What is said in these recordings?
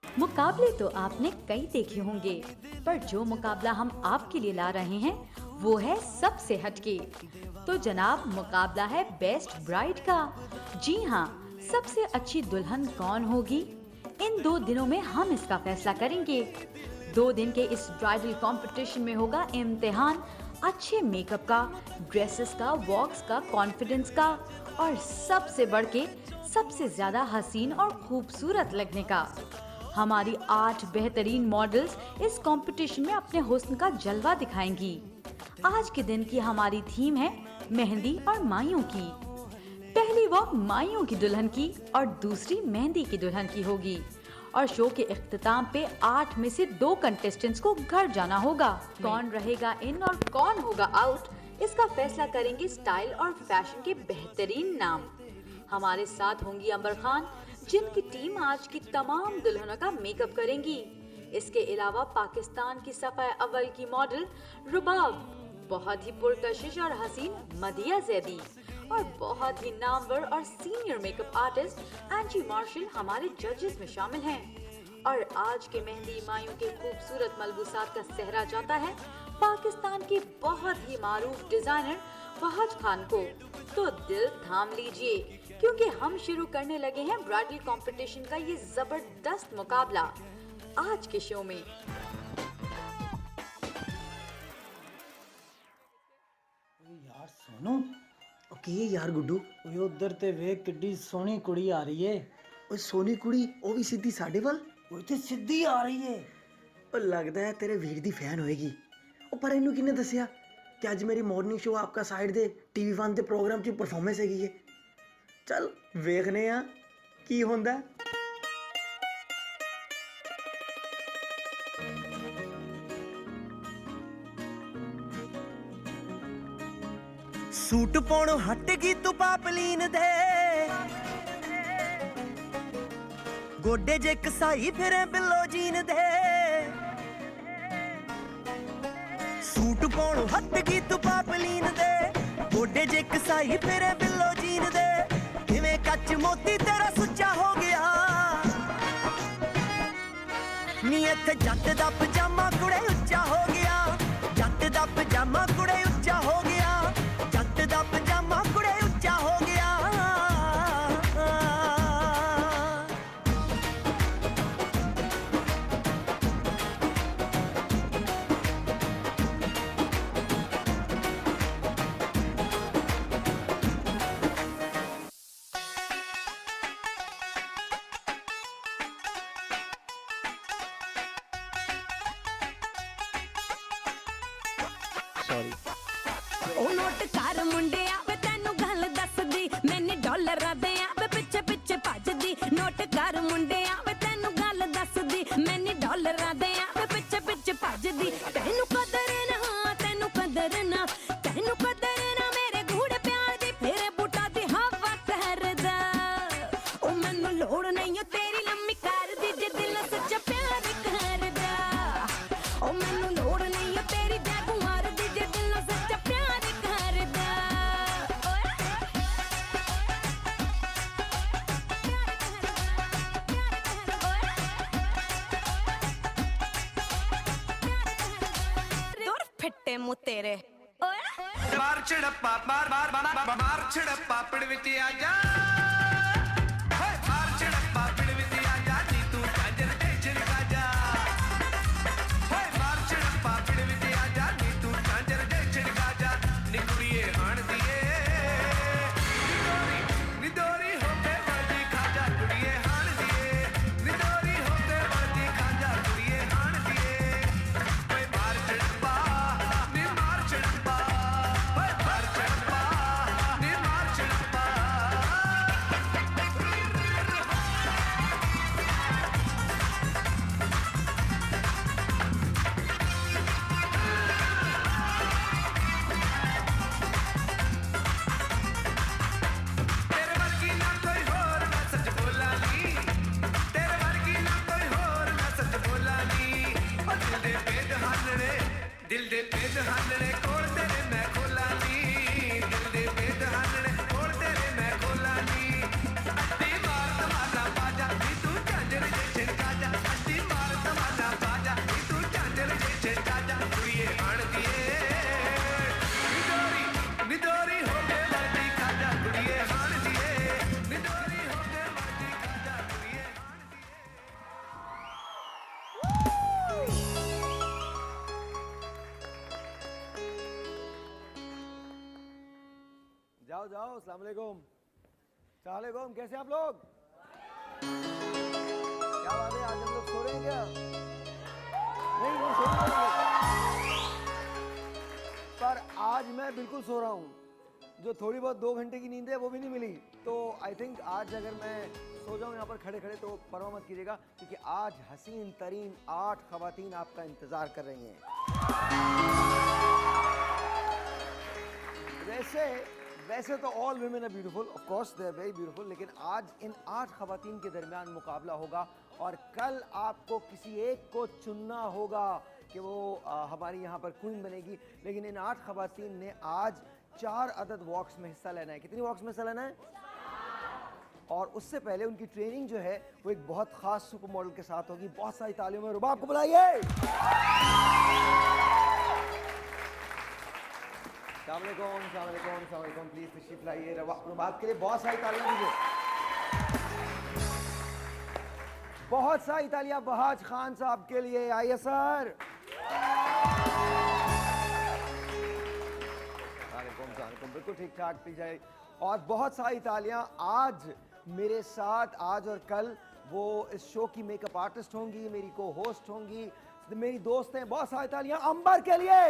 मुकाबले तो आपने कई देखे होंगे, पर जो मुकाबला हम आपके लिए ला रहे हैं वो है सबसे हटके। तो जनाब, मुकाबला है बेस्ट ब्राइड का। जी हाँ, सबसे अच्छी दुल्हन कौन होगी, इन 2 दिनों में हम इसका फैसला करेंगे। 2 दिन के इस ब्राइडल कंपटीशन में होगा इम्तिहान अच्छे मेकअप का, ड्रेसेस का, वॉक्स का, कॉन्फिडेंस का और सबसे बढ़ के सबसे ज्यादा हसीन और खूबसूरत लगने का। हमारी 8 बेहतरीन मॉडल्स इस कंपटीशन में अपने हुस्न का जलवा दिखाएंगी। आज के दिन की हमारी थीम है मेहंदी और माइयों की। पहली वॉक माइयों की दुल्हन की और दूसरी मेहंदी की दुल्हन की होगी और शो के इख्तिताम पे 8 में से 2 कंटेस्टेंट्स को घर जाना होगा। कौन रहेगा इन और कौन होगा आउट, इसका फैसला करेंगे स्टाइल और फैशन के बेहतरीन नाम। हमारे साथ होंगी अंबर खान, जिनकी टीम आज की तमाम दुल्हनों का मेकअप करेंगी। इसके अलावा पाकिस्तान की सफाए अव्वल की मॉडल रुबाब, बहुत ही पुरकशिश और हसीन मदिया जैदी और बहुत ही नामवर और सीनियर मेकअप आर्टिस्ट एंजी मार्शल हमारे जजेस में शामिल हैं। और आज के मेहंदी माइयों के खूबसूरत मलबूसात का सेहरा जाता है पाकिस्तान के बहुत ही मारूफ डिजाइनर फहद खान को। तो दिल थाम लीजिए, क्योंकि हम शुरू करने लगे हैं ब्राइडल कंपटीशन का ये जबरदस्त मुकाबला आज के शो में। यार सोनू, ओके यार गुड्डू, ओए उधर ते वेख किड्डी सोहनी कुड़ी आ रही है। ओए सोनी कुड़ी ਉਹ ਵੀ ਸਿੱਧੀ ਸਾਡੇ ਵੱਲ। ओए ते सीधी आ रही है। ਉਹ ਲੱਗਦਾ ਹੈ ਤੇਰੇ ਵੀਰ ਦੀ ਫੈਨ ਹੋਏਗੀ। ਉਹ ਪਰ ਇਹਨੂੰ ਕਿਹਨੇ ਦੱਸਿਆ ਕਿ ਅੱਜ ਮੇਰੀ ਮਾਰਨਿੰਗ ਸ਼ੋ ਆਪਕਾ ਸਾਈਡ ਦੇ ਟੀਵੀ 1 ਦੇ ਪ੍ਰੋਗਰਾਮ 'ਚ ਪਰਫਾਰਮੈਂਸ ਹੈਗੀ ਹੈ। ਚੱਲ ਵੇਖਨੇ ਆ ਕੀ ਹੁੰਦਾ। सूट पाउणों हट गई तू पापलीन दे, गोडे जे कसाई फिरे बिलो जीन दे। सूट पाउणों हट गई तू पापलीन दे, गोडे जे कसाई फिरे बिलो जीन दे। किवें कच मोती तेरा सुच्चा हो गया नी, इत्थे जट दा पजामा कुड़े उच्चा हो गया, जट दा पजामा कुड़े उच्चा हो गया, जट दा पजामा कुड़े उच्चा हो गया। ओ नोट कर मुंडे आवे तेनू गल दसदी, मैंने डॉलरां दे आवे पिछे पिछे भजदी। नोट कर मुंडे आवे तेनू गल दसदी, मैंने डॉलरां दे आवे पिछे पिछे भजदी। तेनू कदर ना, तेनू कदर ना, तेनू कदर ना मेरे गूढ़े प्यार दी, फेरे बूटा दी हवा करदा। ओ मैनू लोड़ नहीं ओ तेरी लम्मी कर दी, जे दिल सच्चा प्यार करदा। ओ मैनू लोड़ नहीं ओ तेरी जगुआर दी, जे दिल सच्चा प्यार करदा। दूर फिट्टे मुँह तेरे मार छिड़प्पा मार मार मार मार छिड़प्पा पिड़ विच आजा, मार छिड़प्पा पिड़ विच आजा, नी तू काजर टेंशन काजा। मार छिड़प्पा पिड़ विच आजा, नी तू काजर टेंशन काजा। नी कुड़िए हाण दिए निदोरी होके वर्दी खाजा, कुड़िए हाण दिए निदोरी होके वर्दी खाजा, कुड़िए हाण दिए। ओए मार छिड़प्पा नी मार छिड़प्पा, ओए मार छिड़प्पा नी मार छिड़प्पा। दिल दे पेज हालने कोल तेरे मैं खोला नी दिल दे पेज हालने कोल तेरे मैं खोला नी अड्डी मार तमाना बाजा नी तू झांझर जे छिड़का जा अड्डी मार तमाना बाजा नी तू झांझर जे छिड़का जा कुड़िए हाण दिए निदोरी हो के वर्दी खाजा कुड़िए हाण दिए निदोरी हो के वर्दी खाजा कुड़िए हाण दिए जाओ जाओ, अस्सलाम वालेकुम। अस्सलाम वालेकुम, कैसे आप लोग? क्या बात है, आज हम लोग सो रहे हैं क्या? नहीं नहीं सो रहे हैं, पर आज मैं बिल्कुल सो रहा हूँ। जो थोड़ी बहुत 2 घंटे की नींद है वो भी नहीं मिली, तो आई थिंक आज अगर मैं सो जाऊँ यहाँ पर खड़े खड़े तो परवाह मत कीजिएगा, क्योंकि आज हसीन तरीन 8 खवातीन आपका इंतज़ार कर रही हैं। वैसे तो all women are beautiful, of course they are very beautiful, लेकिन आज इन 8 खवातीन के दरमियान मुकाबला होगा और कल आपको किसी एक को चुनना होगा कि वो हमारी यहाँ पर क्वीन बनेगी। लेकिन इन 8 खवातीन ने आज 4 अदद वॉक्स में हिस्सा लेना है। कितनी वॉक्स में हिस्सा लेना है? और उससे पहले उनकी ट्रेनिंग जो है वो एक बहुत ख़ास सुपर मॉडल के साथ होगी। बहुत सारी तालियों में रुबाब को बुलाइए। अस्सलामुअलैकुम, प्लीज तशरीफ लाइए। रुबाब के लिए बहुत सारी तालियां दीजिए। बहुत सारी तालियां बहाज खान साहब के लिए। आइए सर। वालेकुम, बिल्कुल ठीक ठाक पी जाए। और बहुत सारी तालियां आज मेरे साथ, आज और कल वो इस शो की मेकअप आर्टिस्ट होंगी, मेरी को होस्ट होंगी, मेरी दोस्त हैं। बहुत सारी तालियां अंबर के लिए।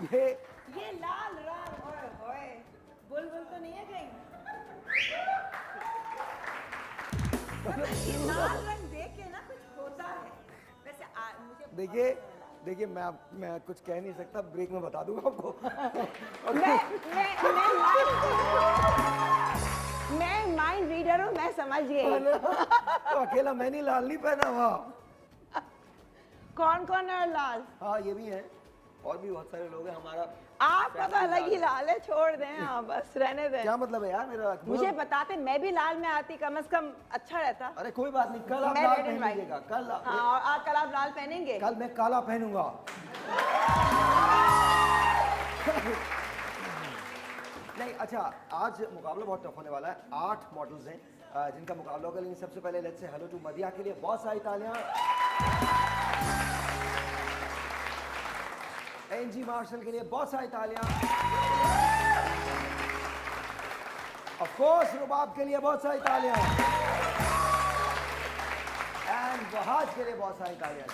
ये लाल रंग, ओए होए, बुलबुल तो नहीं है कहीं? ये लाल रंग देख के ना कुछ होता है। वैसे मुझे देखिए मैं कुछ कह नहीं सकता, ब्रेक में बता दूंगा आपको। मैं माइंड रीडर हूँ, मैं समझ गई। तो अकेला मैंने लाल नहीं पहना हुआ। कौन है लाल? हाँ ये भी है, और भी बहुत सारे लोग हैं। हमारा आपका तो अलग ही लाल है, छोड़ दें। हाँ बस रहने दें। क्या मतलब है यार मेरा? मुझे बताते, मैं भी लाल में आती, कम से कम अच्छा रहता। अरे कोई बात नहीं, कल आप मैं लाल red and white। पहनिएगा। कल हाँ, और आज कल आप लाल पहनेंगे? कल मैं काला पहनूंगा। नहीं अच्छा, आज मुकाबला बहुत टफ होने वाला है। 8 मॉडल्स हैं जिनका मुकाबला होगा। लेकिन सबसे पहले लेट्स से हेलो टू मदिया के लिए बहुत सारी तालियां। एनजी मार्शल के लिए बहुत सारी तालियां। ऑफ कोर्स रुबाब के लिए बहुत सारी तालियां। एंड बहाज के लिए बहुत सारी तालियां।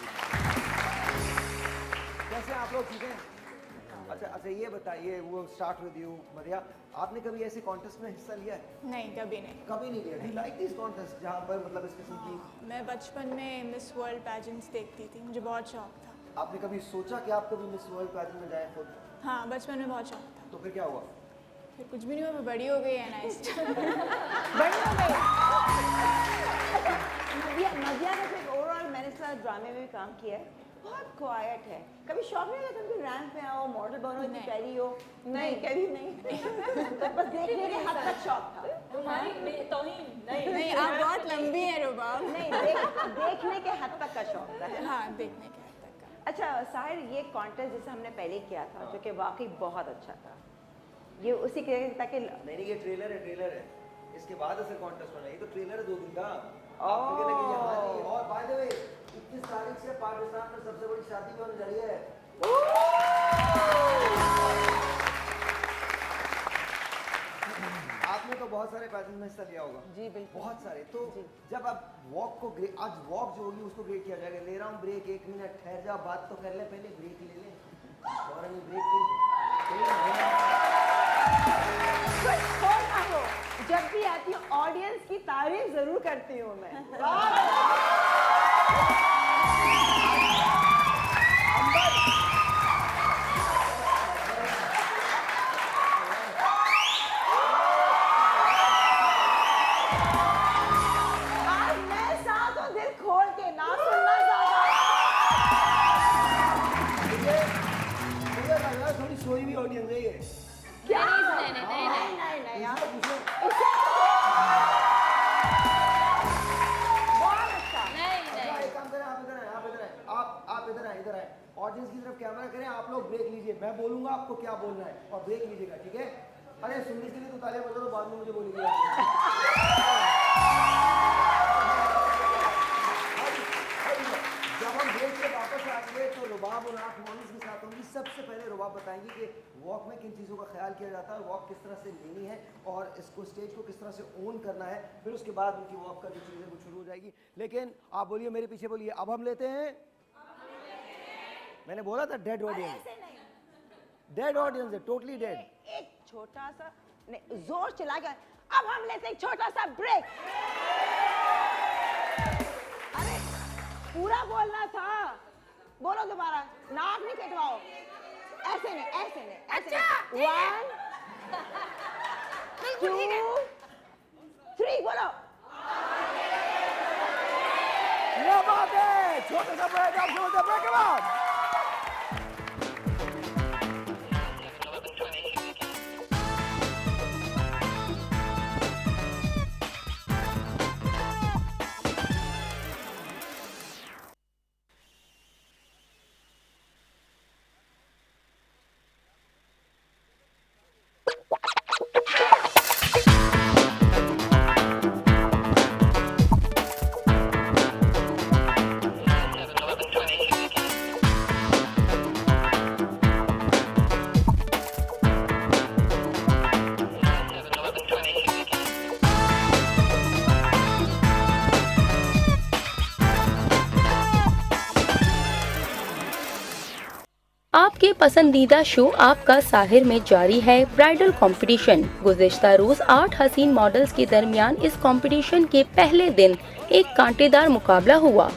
कैसे आप लोग? ठीक हैं? अच्छा ये बताइए, वो स्टार्ट विद यू मदिया, आपने कभी ऐसे कॉन्टेस्ट में हिस्सा लिया है? नहीं, कभी नहीं। कभी नहीं लिया। डू लाइक दिस कॉन्टेस्ट जहाँ पर मतलब इस किस्म की? मैं बचपन में मिस वर्ल्ड पैजेंट्स देखती थी, मुझे बहुत शौक था। आपने कभी सोचा कि आप कभी मिस वर्ल्ड पैजेंट में जाए खुद? हाँ, बचपन में बहुत शौक था। तो फिर क्या हुआ? फिर कुछ भी नहीं हुआ, मैं बड़ी हो गई है ना इस बड़ी हो गई। मदिया का फिर ओवरऑल मैंने साथ ड्रामे में भी काम किया है, बहुत क्वाइट है। कभी शौक नहीं रहता कि रैंप पे आओ, मॉडल बनो, इतनी प्यारी हो? नहीं, कभी नहीं। तो बस देखने के हद तक शौक था। नहीं, आप बहुत लंबी हैं रुबाब। नहीं, देखने के हद तक का शौक था। हाँ, देखने के हद तक का। अच्छा साहिर, ये कॉन्टेस्ट जैसे हमने पहले किया था, जो कि वाकई बहुत अच्छा था, ये उसी के ताकि नहीं, ये ट्रेलर है। इसके बाद ऐसे कॉन्टेस्ट होना है। ये तो ट्रेलर है 2 दिन का। आप फिक्र ना कीजिए। हाँ जी, और बाय द वे 21 तारीख से पाकिस्तान में सबसे बड़ी शादी होने जा रही है। आपने तो बहुत सारे पैजेंट में हिस्सा लिया होगा। जी बिल्कुल, बहुत सारे। तो जब आप वॉक को आज वॉक जो होगी उसको ग्रेड किया जाएगा। ले रहा हूँ ब्रेक, 1 मिनट ठहर जा, बात तो कर ले, पहले ब्रेक ले ले। फौरन जब भी आती हूँ ऑडियंस की तारीफ जरूर करती हूँ मैं। ऑडियंस की तरफ कैमरा करें, आप लोग ब्रेक लीजिए, मैं बोलूंगा आपको क्या बोलना है और ब्रेक लीजिएगा, ठीक है? अरे सुनने के लिए तो तालियां बजा दो, बाद में मुझे बोलिएगा। जब हम ब्रेक से वापस आएंगे तो रुबाब और 8 मॉडल्स के साथ होंगी। सबसे पहले रुबाब बताएंगी कि वॉक में किन चीज़ों का ख्याल किया जाता है, वॉक किस तरह से लेनी है और इसको स्टेज को किस तरह से ओन करना है, फिर उसके बाद उनकी वॉक का जो चीज़ है वो शुरू हो जाएगी। लेकिन आप बोलिए, मेरे पीछे बोलिए, अब हम लेते हैं। मैंने बोला था डेड ऑडियंस, डेड ऑडियंस है, टोटली डेड। एक छोटा सा जोर चला गया। अब हम लेते हैं एक छोटा सा ब्रेक। अरे पूरा बोलना था, बोलो दोबारा, नाक नहीं कटवाओ, ऐसे नहीं, ऐसे नहीं, ऐसे नहीं। 1 2 3 बोलो। क्या बात है, छोटा सा ब्रेक, आप समझते हैं, ब्रेक के बाद आपके पसंदीदा शो आपका साहिर में जारी है ब्राइडल कंपटीशन। गुज़िश्ता रोज 8 हसीन मॉडल्स के दरमियान इस कंपटीशन के पहले दिन एक कांटेदार मुकाबला हुआ।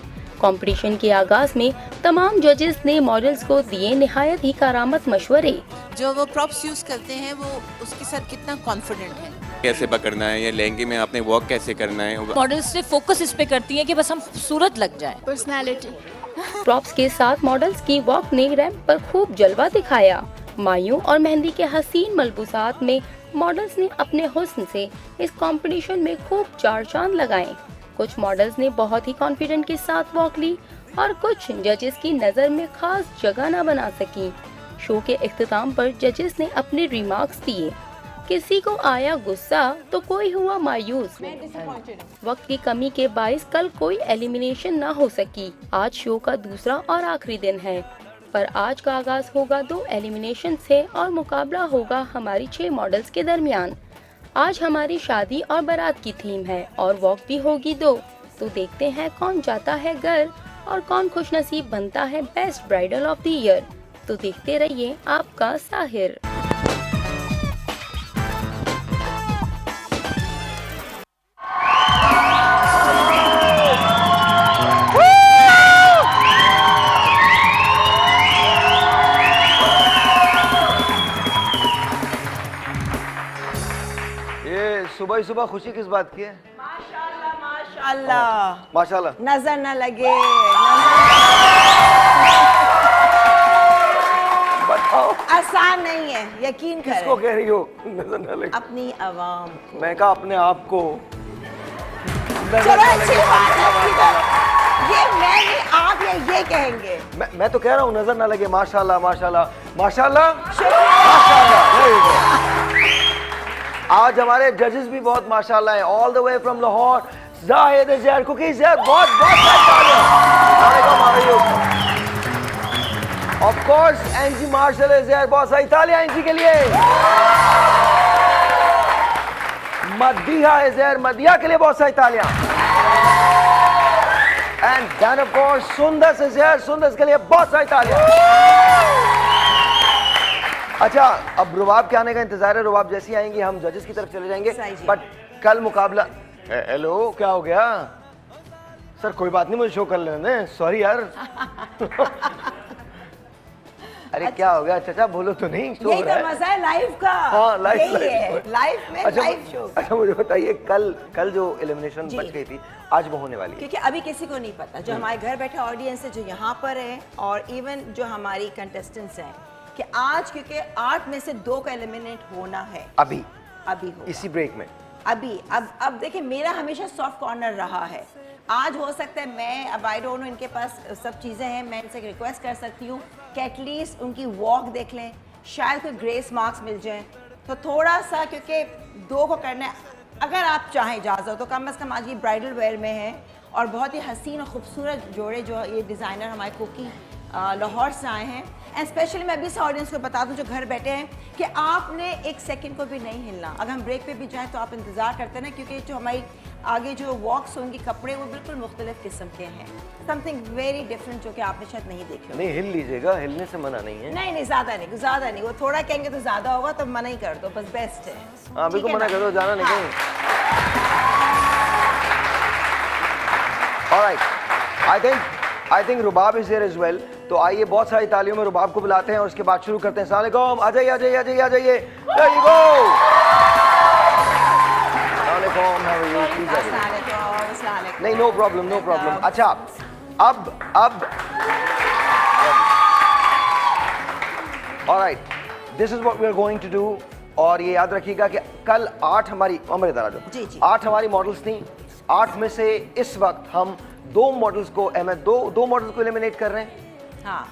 कंपटीशन के आगाज में तमाम जजेस ने मॉडल्स को दिए निहायत ही कारामत मशवरे। जो वो प्रॉप्स यूज करते हैं वो उसके साथ कितना कॉन्फिडेंट है, कैसे पकड़ना है या लहंगे में आपने वॉक कैसे करना है। मॉडल्स से फोकस इस पे करती है कि बस हम खूबसूरत लग जाएं। पर्सनालिटी। प्रॉप्स के साथ मॉडल्स की वॉक ने रैंप पर खूब जलवा दिखाया। मायूं और मेहंदी के हसीन मलबूसात में मॉडल्स ने अपने हुस्न से इस कंपटीशन में खूब चार चांद लगाए। कुछ मॉडल्स ने बहुत ही कॉन्फिडेंट के साथ वॉक ली और कुछ जजेस की नज़र में खास जगह न बना सकी। शो के इख्तिताम पर जजेस ने अपने रिमार्क्स दिए। किसी को आया गुस्सा तो कोई हुआ मायूस। वक्त की कमी के बाइस कल कोई एलिमिनेशन न हो सकी। आज शो का दूसरा और आखिरी दिन है, पर आज का आगाज होगा 2 एलिमिनेशन से और मुकाबला होगा हमारी 6 मॉडल्स के दरमियान। आज हमारी शादी और बारात की थीम है और वॉक भी होगी 2। तो देखते हैं कौन जाता है घर और कौन खुशनसीब बनता है best bridal of the year. तो देखते रहिए आपका साहिर। सुबह ही सुबह खुशी किस बात की है? माशाल्लाह माशाल्लाह माशाल्लाह। नजर न लगे। बताओ, आसान नहीं है, यकीन करें। किसको कह रही हो नजर न लगे? अपनी आवाम को। मैं कहा अपने आप को। चलो अच्छी बात है, ये मैं नहीं, आप ये कहेंगे। मैं तो कह रहा हूँ नजर न लगे। माशाल्लाह माशाल्लाह माशाल्लाह माशाल्लाह। आज हमारे जजेस भी बहुत माशाल्लाह हैं। All the way from Lahore, Zahid ज़हर कुकीज़ है, बहुत ऑफ कोर्स एनजी मार्शल ज़हर, बहुत सारी तालियां एनजी के लिए। मदिया ज़हर, मदिया के लिए बहुत सारी तालियां। And then of course Sundas Zahar, Sundas के लिए बहुत सारी तालियां। अच्छा, अब रुबाब के आने का इंतजार है। रुबाब जैसी आएंगी हम जजेस की तरफ चले जाएंगे। बट कल मुकाबला। हेलो, क्या हो गया सर? कोई बात नहीं, मुझे शो कर लेने, सॉरी यार। अरे क्या हो गया चाचा, बोलो तो नहीं। शो यही तो मजा है लाइव का। हाँ, लाइव लाइव में लाइव शो। अच्छा मुझे बताइए, कल जो एलिमिनेशन बच गई थी, आज वो होने वाली है? क्योंकि अभी किसी को नहीं पता, जो हमारे घर बैठे ऑडियंस है, जो यहाँ पर है, और इवन जो हमारी कंटेस्टेंट्स हैं, कि आज क्योंकि 8 में से 2 का एलिमिनेट होना है। अभी होगा। इसी ब्रेक में अभी अब देखिए, मेरा हमेशा सॉफ्ट कॉर्नर रहा है। आज हो सकता है मैं, अब आई डोंट नो, इनके पास सब चीज़ें हैं, मैं इनसे रिक्वेस्ट कर सकती हूँ कि एटलीस्ट उनकी वॉक देख लें, शायद कोई ग्रेस मार्क्स मिल जाए। तो थोड़ा सा, क्योंकि 2 को करना है, अगर आप चाहें इजाज़त तो कम से कम आज ये ब्राइडल वेयर में है और बहुत ही हसीन और ख़ूबसूरत जोड़े जो ये डिज़ाइनर हमारे कुकी लाहौर से आए हैं। एंड स्पेशली मैं अभी से ऑडियंस को बता दूं जो घर बैठे हैं कि आपने 1 सेकंड को भी नहीं हिलना। अगर हम ब्रेक पे भी जाएं तो आप इंतज़ार करते हैं, क्योंकि जो हमारी आगे जो वॉक्स होंगी, कपड़े वो बिल्कुल मुख्तलिफ किस्म के हैं, समथिंग वेरी डिफरेंट जो कि आपने शायद नहीं देखे होंगे। नहीं हिल लीजिएगा, हिलने से मना नहीं है। नहीं ज़्यादा नहीं, वो थोड़ा कहेंगे तो ज़्यादा होगा, तो मना ही कर दो, बस बेस्ट है। हाँ बिल्कुल मना कर दो, जाना नहीं कहीं। Alright, I think Rubab is there as well. तो आइए बहुत सारी तालियों में रुबाब को बुलाते हैं और उसके बाद शुरू करते हैं। अस्सलाम वालेकुम, आ जाइए। There you go. अस्सलाम वालेकुम, नहीं नो प्रॉब्लम। अच्छा अब alright, this is what we are going to do. और ये याद रखिएगा कि कल 8 हमारी 8 हमारी मॉडल्स थी। 8 में से इस वक्त हम 2 मॉडल्स को दो मॉडल्स को एलिमिनेट कर रहे हैं। हाँ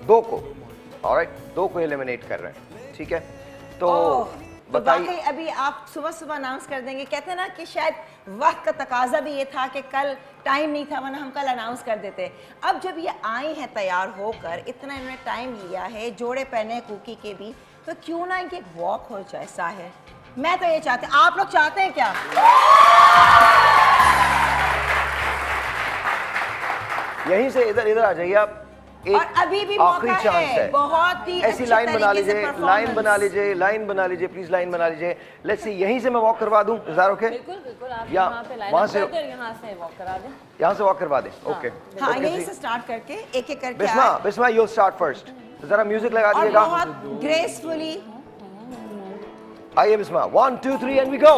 2 को, ऑलराइट, 2 को एलिमिनेट कर रहे हैं, ठीक है। तो बताइए, अभी आप सुबह अनाउंस कर देंगे। कहते हैं ना कि शायद वक्त का तकाजा भी ये था कि कल टाइम नहीं था, वरना हम कल अनाउंस कर देते। अब जब ये आई हैं तैयार होकर, इतना इन्होंने टाइम लिया है, जोड़े पहने कुकी के भी, तो क्यों ना इनकी एक वॉक हो जाए। साहिर, मैं तो ये चाहते, आप लोग चाहते हैं क्या? यहीं से इधर आ जाइए आप। और अभी भी आखिरी मौका चांस है, बहुत ही ऐसी लाइन बना लीजिए, लाइन बना लीजिए प्लीज, लाइन बना लीजिए। लेट्स सी, यहीं से मैं वॉक करवा दूं, इज दैट ओके? बिल्कुल आप या वहां से यहाँ से वॉक करा दें। यहाँ से वॉक करवा दें, ओके। हाँ, यहीं से स्टार्ट करके एक करके बिस्मा यू स्टार्ट फर्स्ट। जरा म्यूजिक लगा और दीजिएगा। बहुत ग्रेसफुली आइए बिस्मा, 1 2 3 एंड वी गो।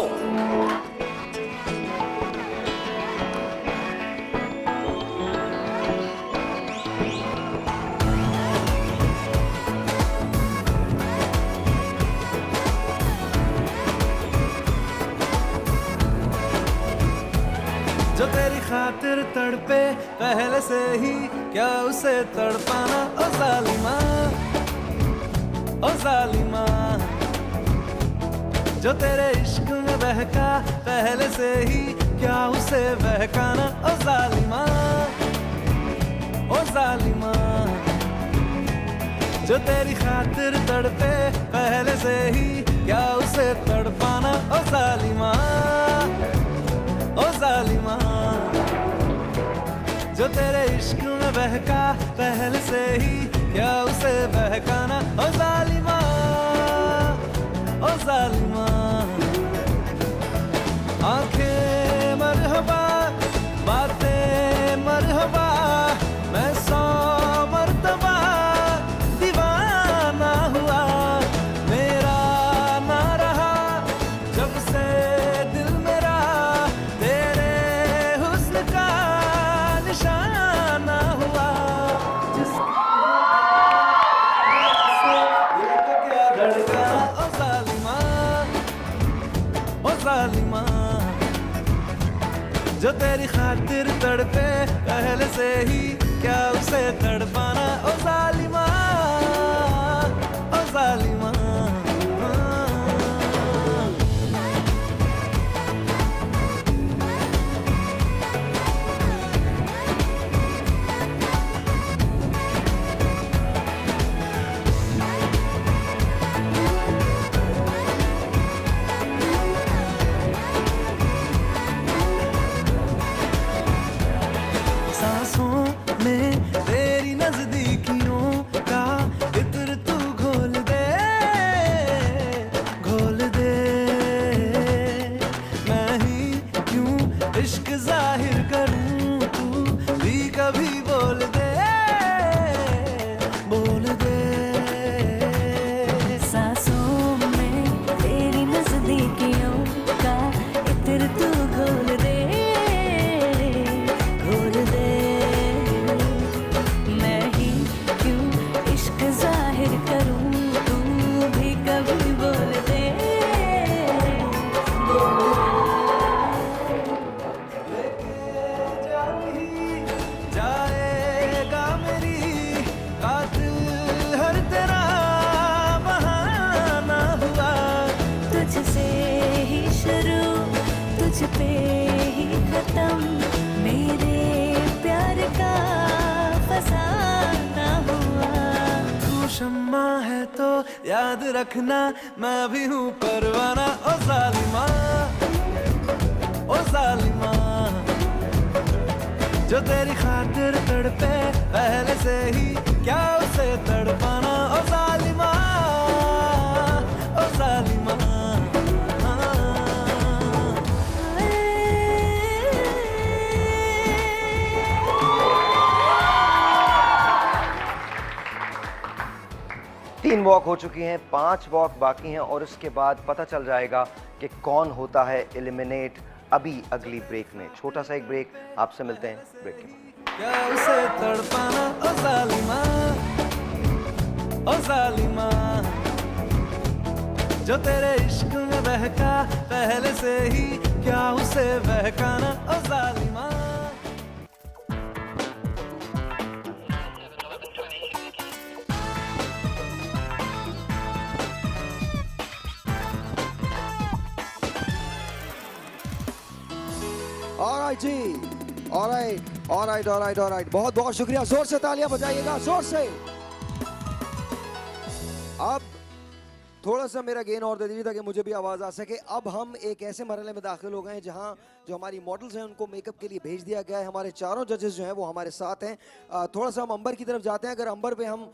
जो तेरी खातिर तड़पे पहले से ही, क्या उसे तड़पाना। ओ जालिमा, जो तेरे इश्क में बहका पहले से ही, क्या उसे बहकाना। ओ जालिमा, जो तेरी खातिर तड़पे पहले से ही, क्या उसे तड़पाना। ओ जालिमा, जो तेरे इश्क में बहका पहले से ही, क्या उसे बहकाना। ओ जालिमा, आंखें मरहबा, बातें मरहबा, मैं 100 मर्तबा दीवाना हुआ, मेरा ना रहा जब से दिल मेरा, तेरे हुस्न का निशाना हुआ। धड़कना। ओ जालिमा, जो तेरी खातिर तड़पे पहले से ही, क्या उसे तड़पाना। ओ जालिमा, ओ जालिमा। सांसों में तेरी नजदीकियों का है तो याद रखना मैं भी हूँ परवाना। ओ जालिमा, ओ जालिमा, जो तेरी खातिर तड़पे पहले से ही क्या उसे तड़पाना। ओ जालिमा, ओ जालिमा। तीन वॉक हो चुकी हैं, 5 वॉक बाकी हैं और उसके बाद पता चल जाएगा कि कौन होता है एलिमिनेट अभी अगली ब्रेक में। छोटा सा एक ब्रेक, आपसे मिलते हैं ब्रेक के बाद। क्या उसे तड़पाना। ओ जालिमा, ओ जालिमा, जो तेरे इश्क में बहका पहले से ही क्या उसे बहकाना। ओ जालिमा। ऑलराइट जी, ऑलराइट ऑलराइट ऑलराइट ऑलराइट, बहुत बहुत शुक्रिया। जोर से तालियां बजाइएगा, जोर से। अब थोड़ा सा मेरा गेन और दे दीजिए ताकि मुझे भी आवाज़ आ सके। अब हम एक ऐसे मरहले में दाखिल हो गए हैं जहां जो हमारी मॉडल्स हैं उनको मेकअप के लिए भेज दिया गया है। हमारे चारों जजेस जो हैं वो हमारे साथ हैं। थोड़ा सा हम अंबर की तरफ जाते हैं, अगर अंबर पे हम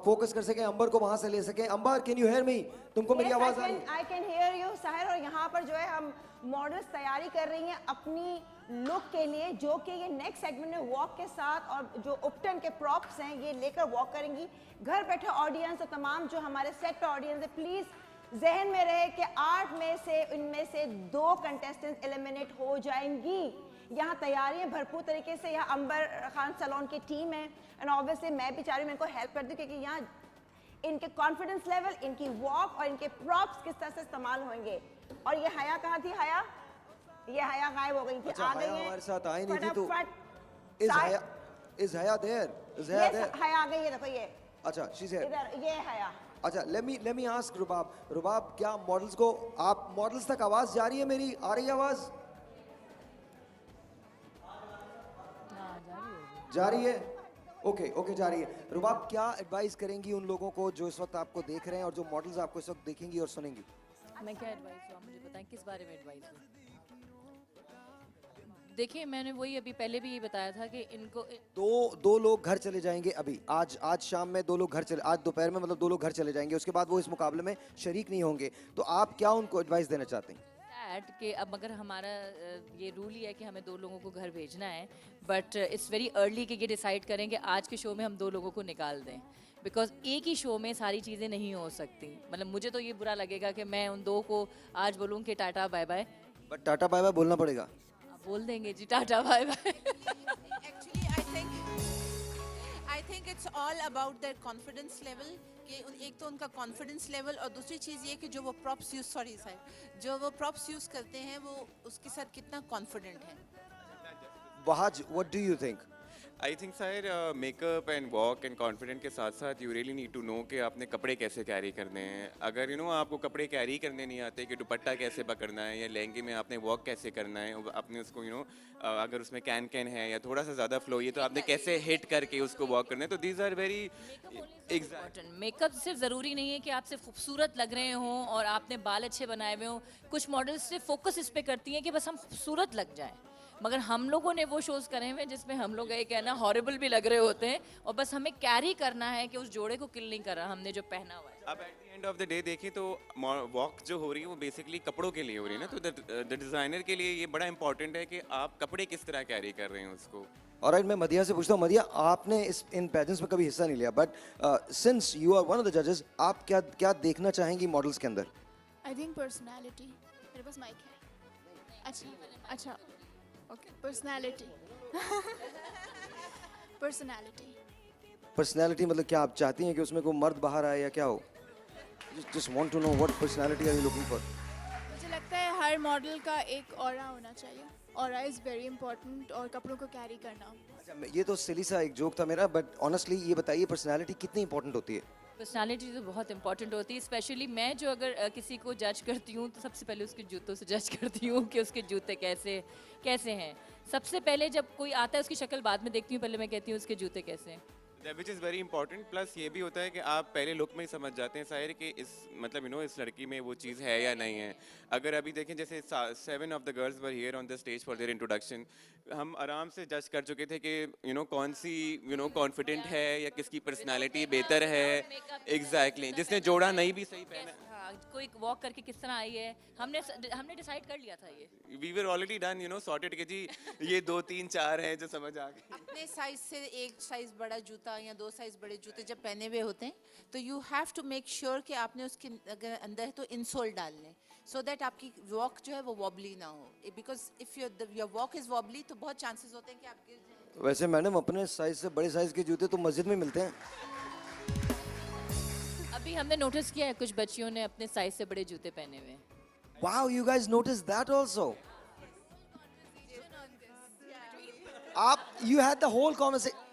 फोकस कर सकें, अंबर को वहां से ले सकें। अंबर, कैन यू हियर मी? तुमको मेरी आवाज़ आ रही है? I can hear you Sahir. और यहाँ पर जो है हम मॉडल्स तैयारी कर रही हैं अपनी लुक के लिए, जो कि ये नेक्स्ट सेगमेंट में वॉक के साथ और जो उपटन के प्रॉप्स हैं ये लेकर वॉक करेंगी। घर बैठे ऑडियंस और तमाम जो हमारे सेट पे ऑडियंस है, प्लीज़ जहन में रहे कि 8 में से इनमें से 2 कंटेस्टेंट्स एलिमिनेट हो जाएंगी। यहाँ तैयारियां भरपूर तरीके से, यहाँ अंबर खान सलोन की टीम है एंड ऑब्वियसली मैं भी चाह रही हूँ इनको हेल्प कर दूँ, क्योंकि यहाँ इनके कॉन्फिडेंस लेवल, इनकी वॉक और इनके प्रॉप्स किस तरह से इस्तेमाल होंगे। और ये हया कहाँ थी? हया, ये हया गायब हो गई थी। अच्छा, आ गई है, हमारे साथ आई नहीं थी तो फटाफट। इज हया देयर? इज हया देयर? हया आ गई है, देखो ये। अच्छा, शी इज हियर। इधर ये हया। अच्छा, लेट मी आस्क रुबाब। रुबाब, क्या मॉडल्स को, आप मॉडल्स तक आवाज जा रही है मेरी? आ रही है आवाज? जा रही है? ओके जा रही है। रुबाब, क्या एडवाइस करेंगी उन लोगों को जो इस वक्त आपको देख रहे हैं और जो मॉडल्स आपको इस वक्त देखेंगी और सुनेंगी? मैं क्या एडवाइस दूँ, मुझे बताएं किस बारे में एडवाइस दूँ? देखिए, मैंने वही अभी पहले भी ये बताया था कि इनको दो लोग घर चले जाएंगे अभी, आज शाम में 2 लोग घर चले, आज दोपहर में मतलब 2 लोग घर चले जाएंगे, उसके बाद वो इस मुकाबले में शरीक नहीं होंगे। तो आप क्या उनको एडवाइस देना चाहते हैं? कि अब मगर हमारा ये रूल ही है कि हमें 2 लोगों को घर भेजना है, बट इट्स वेरी अर्ली कि ये डिसाइड करें कि आज के शो में हम 2 लोगों को निकाल दें, बिकॉज एक ही शो में सारी चीज़ें नहीं हो सकती। मतलब मुझे तो ये बुरा लगेगा कि मैं उन 2 को आज बोलूँ कि tata bye bye. But tata bye bye बोलना पड़ेगा। बोल देंगे जी tata bye bye. Actually I think it's all about their confidence level, कि एक तो उनका कॉन्फिडेंस लेवल और दूसरी चीज़ ये कि जो वो प्रॉप्स यूज़ करते हैं वो उसके साथ कितना कॉन्फिडेंट है। Wahaj, what do you think? I think sir makeup and walk and confident के साथ साथ you really need to know कि आपने कपड़े कैसे कैरी करने हैं। अगर आपको कपड़े कैरी करने नहीं आते कि दुपट्टा कैसे पकड़ना है या लहंगे में आपने वॉक कैसे करना है, आपने उसको अगर उसमें कैन है या थोड़ा सा ज़्यादा फ्लो है तो आपने कैसे हिट करके उसको वॉक करना है। तो these are very important. Makeup सिर्फ ज़रूरी नहीं है कि आप सिर्फ खूबसूरत लग रहे हों और आपने बाल अच्छे बनाए हुए हों। कुछ मॉडल्स सिर्फ फोकस इस पे करती हैं कि बस हम खूबसूरत लग जाएं, मगर हम लोगों ने वो शोज़ करे हुए जिसमें हम लोग एक है ना हॉरिबल भी लग रहे होते हैं और बस हमें कैरी करना है कि उस जोड़े को किल नहीं कर रहा हमने जो पहना हुआ है। अब at the end of the day देखें तो वॉक जो हो रही है वो बेसिकली कपड़ों के लिए हो रही है ना, तो द डिज़ाइनर के लिए ये बड़ा इंपॉर्टेंट है कि आप कपड़े किस तरह कैरी कर रहे हैं उसको। ऑलराइट, मैं मदिया से पूछता हूँ। मदिया, आपने इन पेजेंट्स में कभी हिस्सा नहीं लिया, but since you are one of the जजेस, आप क्या देखना चाहेंगी मॉडल्स के अंदर? I think personality. मेरे पास माइक है। अच्छा ओके, पर्सनालिटी मतलब क्या आप चाहती हैं कि उसमें कोई मर्द बाहर आए या क्या हो? Just want to know what personality are you looking for? मुझे लगता है हर मॉडल का एक ऑरा होना चाहिए। ऑरा इज़ वेरी इंपॉर्टेंट, और कपड़ों को कैरी करना। अच्छा, ये तो सिली सा एक जोक था मेरा, बट ऑनेस्टली ये बताइए पर्सनालिटी कितनी इंपॉर्टेंट होती है? पर्सनालिटी तो बहुत इंपॉर्टेंट होती है। स्पेशली मैं जो अगर किसी को जज करती हूँ तो सबसे पहले उसके जूतों से जज करती हूँ कि उसके जूते कैसे हैं। सबसे पहले जब कोई आता है उसकी शक्ल बाद में देखती हूँ, पहले मैं कहती हूँ उसके जूते कैसे हैं। Which is very important. Plus ये भी होता है कि आप पहले लुक में ही समझ जाते हैं साहिर कि इस मतलब इस लड़की में वो चीज़ है या नहीं है। अगर अभी देखें जैसे 7 of the girls were here on the stage for their introduction, हम आराम से जज कर चुके थे कि कौन सी कॉन्फिडेंट है या किसकी पर्सनालिटी बेहतर है। एग्जैक्टली, जिसने जोड़ा नहीं भी सही पहना। हाँ, कोई वॉक करके किस तरह आई है, हमने डिसाइड कर लिया था ये। We were already done sorted कि जी ये 2 3 4 हैं जो समझ आ गए। अपने साइज से एक साइज बड़ा जूता या 2 साइज बड़े जूते जब पहने हुए होते हैं तो you have to make sure कि आपने उसके अगर अंदर है तो इंसोल डाल लें, सो दैट आपकी वॉक जो है वो वॉबली ना हो, because if your walk is wobbly तो बहुत चांसेस होते हैं कि आप गिर जाएं। वैसे मैडम अपने साइज से बड़े साइज के जूते तो मस्जिद में मिलते हैं। अभी हमने नोटिस किया है कुछ बच्चियों ने अपने साइज से बड़े जूते पहने हुए हैं। Wow, you guys noticed that also. You had the whole conversation.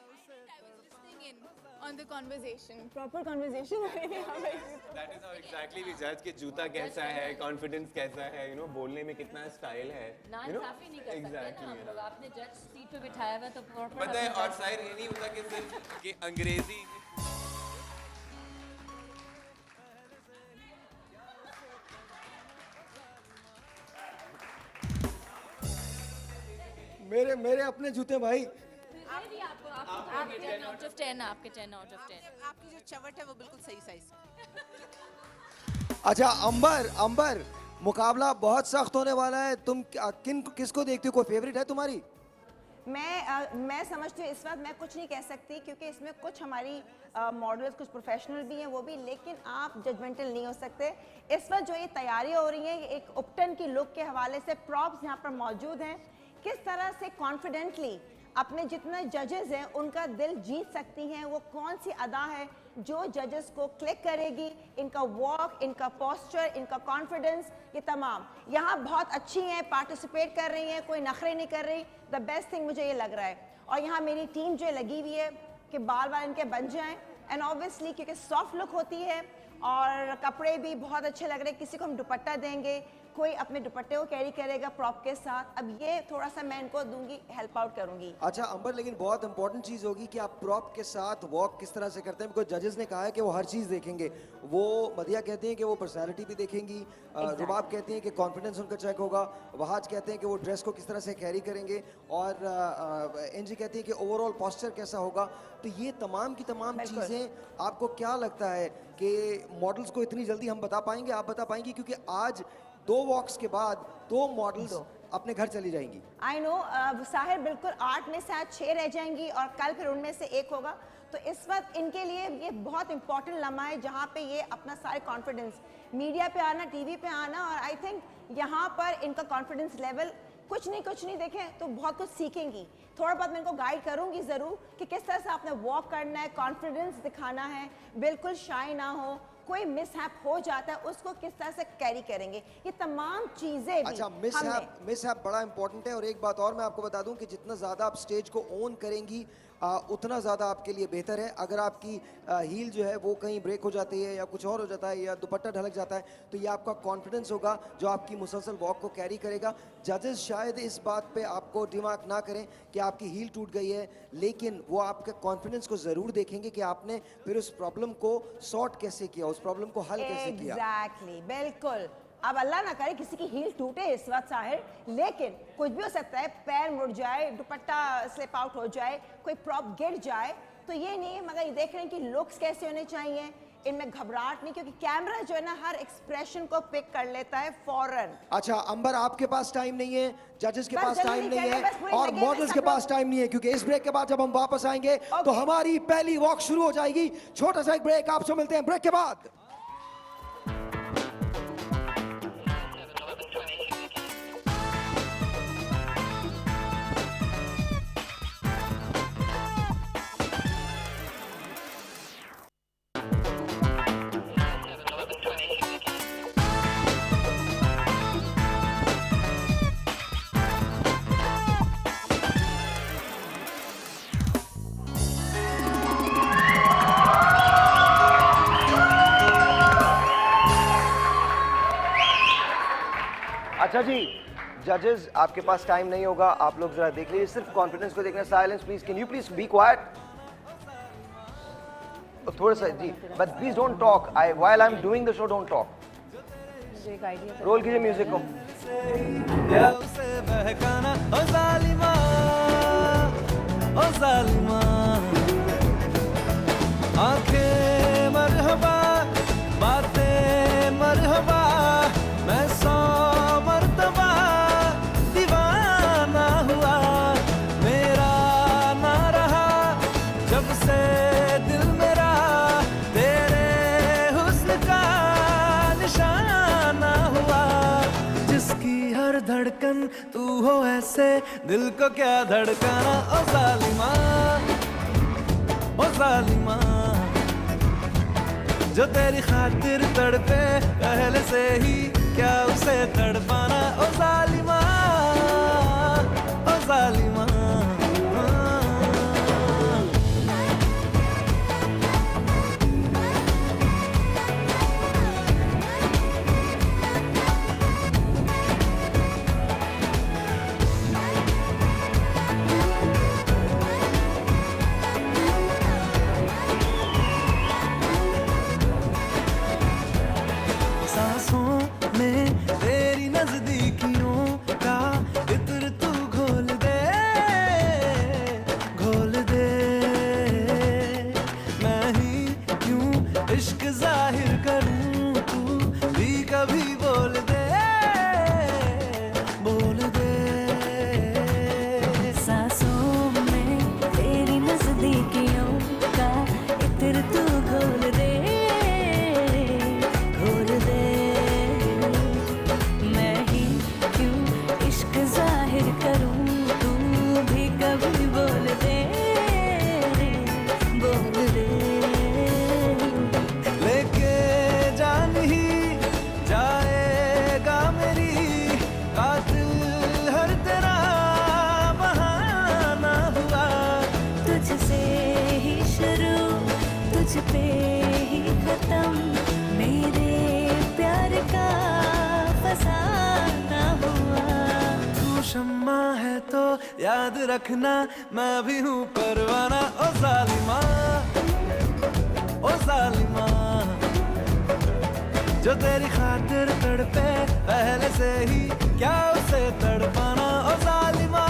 On the conversation, proper conversation. That is how exactly we judge कि जूता कैसा है, कॉन्फिडेंस कैसा है, बोलने में कितना स्टाइल है। नाइंसाफी नहीं कर सकते ना हम लोग। आपने जज सीट पे बिठाया हुआ है तो प्रॉपर। पता है, और शायद ये नहीं होता कि सिर्फ कि अंग्रेजी मेरे अपने जूते भाई। आपके 10 out of 10, आपके 10 out of 10। आपकी जो चवट है वो बिल्कुल सही साइज। अच्छा अंबर, मुकाबला बहुत सख्त होने वाला है। तुम किसको देखती हो? कोई फेवरेट है तुम्हारी? मैं समझती हूँ इस वक्त मैं कुछ नहीं कह सकती क्योंकि इसमें कुछ हमारी मॉडल्स कुछ प्रोफेशनल भी हैं वो भी, लेकिन आप जजमेंटल नहीं हो सकते। इस वक्त जो ये तैयारी हो रही है एक उपटन की लुक के हवाले से प्रॉप्स यहाँ पर मौजूद हैं, किस तरह से कॉन्फिडेंटली अपने जितने जजेस हैं उनका दिल जीत सकती हैं, वो कौन सी अदा है जो जजेस को क्लिक करेगी, इनका वॉक, इनका पोस्चर, इनका कॉन्फिडेंस, ये तमाम यहाँ बहुत अच्छी हैं, पार्टिसिपेट कर रही हैं, कोई नखरे नहीं कर रही। द बेस्ट थिंग मुझे ये लग रहा है। और यहाँ मेरी टीम जो लगी हुई है कि बाल इनके बन जाएं, एंड ऑब्वियसली क्योंकि सॉफ्ट लुक होती है और कपड़े भी बहुत अच्छे लग रहे हैं। किसी को हम दुपट्टा देंगे, कोई अपने दुपट्टे को कैरी करेगा प्रॉप के साथ। अब ये थोड़ा सा मैं इनको दूंगी, हेल्प आउट करूंगी। अच्छा अंबर, लेकिन बहुत इंपॉर्टेंट चीज़ होगी कि आप प्रॉप के साथ वॉक किस तरह से करते हैं, बिकॉज जजेस ने कहा है कि वो हर चीज़ देखेंगे। वो मदिया कहती हैं कि वो पर्सनालिटी भी देखेंगी, रुबाब कहती हैं कि कॉन्फिडेंस उनका चेक होगा, वहाज कहते हैं कि वो ड्रेस को किस तरह से कैरी करेंगे, और एनजी कहती है कि ओवरऑल पोस्चर कैसा होगा। तो ये तमाम की तमाम चीज़ें आपको क्या लगता है कि मॉडल्स को इतनी जल्दी हम बता पाएंगे? आप बता पाएंगी? क्योंकि आज 2 वॉक्स के बाद 2 मॉडल्स अपने घर चली जाएंगी। आई नो साहिर, बिल्कुल 8 में से आज 6 रह जाएंगी और कल फिर उनमें से 1 होगा। तो इस वक्त इनके लिए ये बहुत इंपॉर्टेंट लम्हा है जहाँ पे ये अपना सारे कॉन्फिडेंस, मीडिया पे आना, टीवी पे आना, और आई थिंक यहाँ पर इनका कॉन्फिडेंस लेवल कुछ नहीं देखें तो बहुत कुछ सीखेंगी। थोड़ा बहुत मैं इनको गाइड करूंगी ज़रूर कि किस तरह से आपने वॉक करना है, कॉन्फिडेंस दिखाना है, बिल्कुल शाई ना हो, कोई मिसहैप हो जाता है उसको किस तरह से कैरी करेंगे, ये तमाम चीजें भी। अच्छा, मिसहैप बड़ा इंपॉर्टेंट है। और एक बात और मैं आपको बता दूं कि जितना ज़्यादा आप स्टेज को ओन करेंगी उतना ज़्यादा आपके लिए बेहतर है। अगर आपकी हील जो है वो कहीं ब्रेक हो जाती है या कुछ और हो जाता है या दुपट्टा ढलक जाता है तो ये आपका कॉन्फिडेंस होगा जो आपकी मुसलसल वॉक को कैरी करेगा। जजेस शायद इस बात पे आपको डिमार्क ना करें कि आपकी हील टूट गई है, लेकिन वो आपके कॉन्फिडेंस को ज़रूर देखेंगे कि आपने फिर उस प्रॉब्लम को सॉर्ट कैसे किया, उस प्रॉब्लम को हल कैसे किया। एग्जैक्टली, बिल्कुल। अब अल्लाह ना करे किसी की हील टूटे इस वक्त साहिर, लेकिन कुछ भी हो सकता है, पैर मुड़ जाए, दुपट्टा स्लिप आउट हो जाए, कोई प्रॉप गिर जाए, तो ये नहीं है। मगर ये देख रहे हैं कि लुक्स कैसे होने चाहिए, इनमें घबराहट नहीं, क्योंकि कैमरा जो है ना हर एक्सप्रेशन को पिक कर लेता है फौरन। अच्छा अंबर, आपके पास टाइम नहीं है, जजेस के पास टाइम नहीं है और मॉडल्स के पास टाइम नहीं है, क्योंकि इस ब्रेक के बाद जब हम वापस आएंगे तो हमारी पहली वॉक शुरू हो जाएगी। छोटा सा एक ब्रेक, आपसे मिलते हैं ब्रेक के बाद। अच्छा जी, जजेस आपके पास टाइम नहीं होगा, आप लोग जरा देख लीजिए, सिर्फ कॉन्फिडेंस को देखना। Silence please, can you please be quiet. थोड़ा सा जी, but please don't talk, I while I am doing the show don't talk. मुझे एक आइडिया रोल कीजिए म्यूजिक को। क्या उसे बहकाना ओ जालिमा, ओ जालिमा। आंखें मरहबा, बातें मरहबा, मैं 100 मर्तबा दीवाना हुआ, मेरा ना रहा जब से दिल मेरा तेरे हुस्न का निशाना हुआ। जिसकी हर धड़कन तू हो ऐसे, दिल को क्या धड़काना ओ जालिमा, ओ जालिमा। जो तेरी खातिर तड़पे पहले से ही, क्या उसे तड़पाना ओ जालिमा, ओ जालिमा। सांसों में तेरी नजदीकियों का इत्र तू घोल दे, घोल दे। मैं ही क्यों इश्क जाहिर करूं, तू भी कभी बोल दे, बोल दे। सांसों में तेरी नजदीकियों का इत्र तू घोल दे, घोल दे। मैं ही क्यों इश्क जाहिर करूं, तू भी कभी बोल दे, बोल दे। लेके जान ही जाएगा मेरी, कातिल हर तेरा बहाना हुआ। तुझसे ही शुरू, तुझ पे ही खत्म, मेरे प्यार का फसाना हुआ। तू शम्मा है तो याद रखना, मैं भी हूँ परवाना ओ जालिमा, ओ जालिमा। जो तेरी खातिर तड़पे पहले से ही, क्या उसे तड़पाना ओ जालिमा,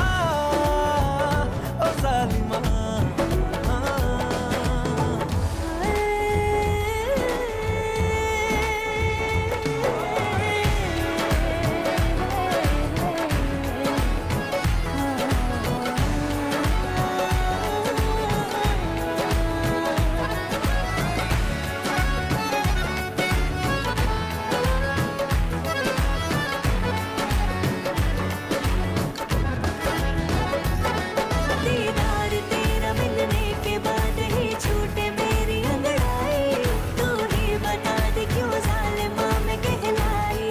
ओ जालिमा। दीदार तेरा मिलने के बाद ही छूटे मेरी अंगड़ाई, तू ही बता दे क्यों जालिमा मैं कहलाई।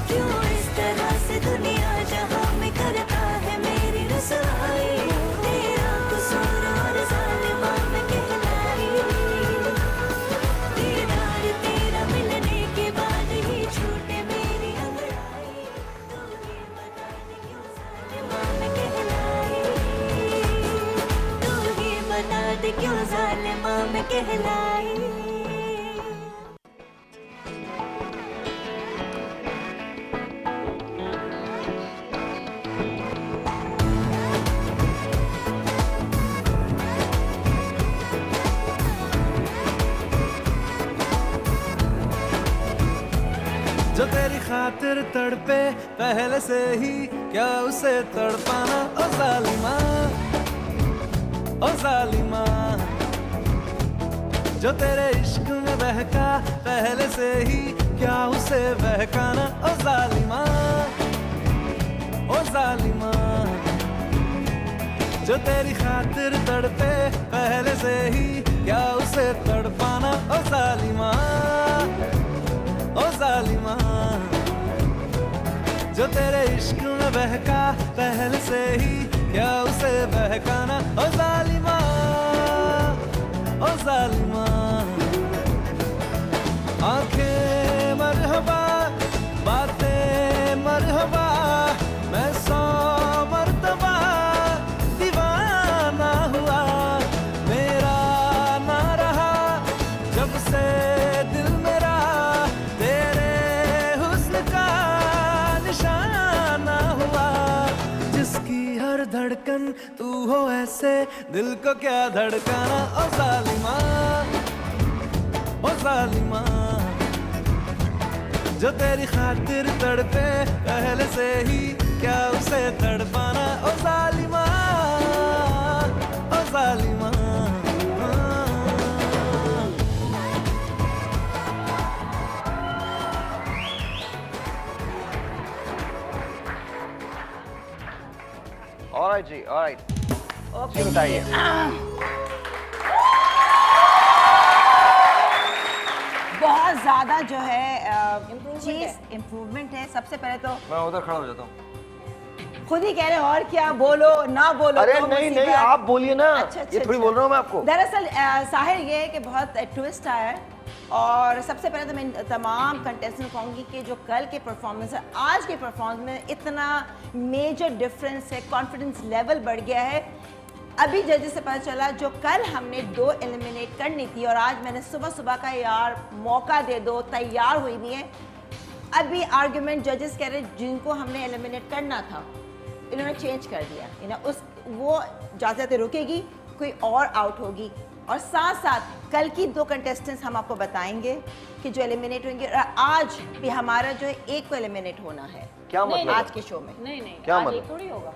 क्यों इस तरह से दुनिया जहां में करता है मेरी रसवाई, तेरा कसूर और जालिमा मैं कहलाई। दीदार तेरा मिलने के बाद ही छूटे मेरी अंगड़ाई, तू ही बता दे क्यों जालिमा मैं कहलाई, तू ही बता दे क्यों जालिमा मैं कहलाई। जो तेरी खातिर तड़पे पहले से ही, क्या उसे तड़पाना ओ जालिमा, ओ जालिमा। जो तेरे इश्क में बहका पहले से ही, क्या उसे बहकाना ओ जालिमा, ओ जालिमा। जो तेरी खातिर तड़पे पहले से ही, क्या उसे तड़पाना ओ जालिमा, ओ जालिमा। जो तेरे इश्क में बहका पहले से ही, क्या उसे बहकाना ओ जालिमा, ओ जालिमा। आंखें मरहबा, बातें मरहबा, मैं 100 मर्तबा दीवाना हुआ, मेरा ना धड़कन तू हो ऐसे दिल को क्या धड़काना ओ जालिमा, ओ जालिमा। जो तेरी खातिर तड़पे पहले से ही क्या उसे तड़पाना ओ जालिमा, ओ जालिमा। ऑलराइट जी, ऑलराइट। जी बताइए। बहुत ज़्यादा जो है चीज़ इम्प्रूवमेंट है। सबसे पहले तो मैं उधर खड़ा हो जाता हूँ। खुद ही कह रहे हो और क्या बोलो ना बोलो। अरे तो नहीं मुसीबत। नहीं, आप बोलिए ना। अच्छा, ये थोड़ी बोल रहा हूँ मैं आपको। दरअसल साहिर ये है कि बहुत ट्विस्ट आया है। और सबसे पहले तो मैं तमाम कंटेस्टेंट को कहूँगी कि जो कल के परफॉर्मेंस है आज के परफॉर्मेंस में इतना मेजर डिफरेंस है, कॉन्फिडेंस लेवल बढ़ गया है। अभी जजेस से पता चला जो कल हमने 2 एलिमिनेट करनी थी और आज मैंने सुबह सुबह का यार मौका दे दो, तैयार हुई भी है। अभी आर्ग्यूमेंट जजेस कह रहे जिनको हमने एलिमिनेट करना था इन्होंने चेंज कर दिया। उस वो जाते जाते रुकेगी, कोई और आउट होगी। और साथ साथ कल की 2 कंटेस्टेंट्स हम आपको बताएंगे कि जो एलिमिनेट होंगे। और आज भी हमारा जो है एक को एलिमिनेट होना है। क्या मतलब? आज के शो में नहीं नहीं, क्या आज मतलब? एक थोड़ी होगा।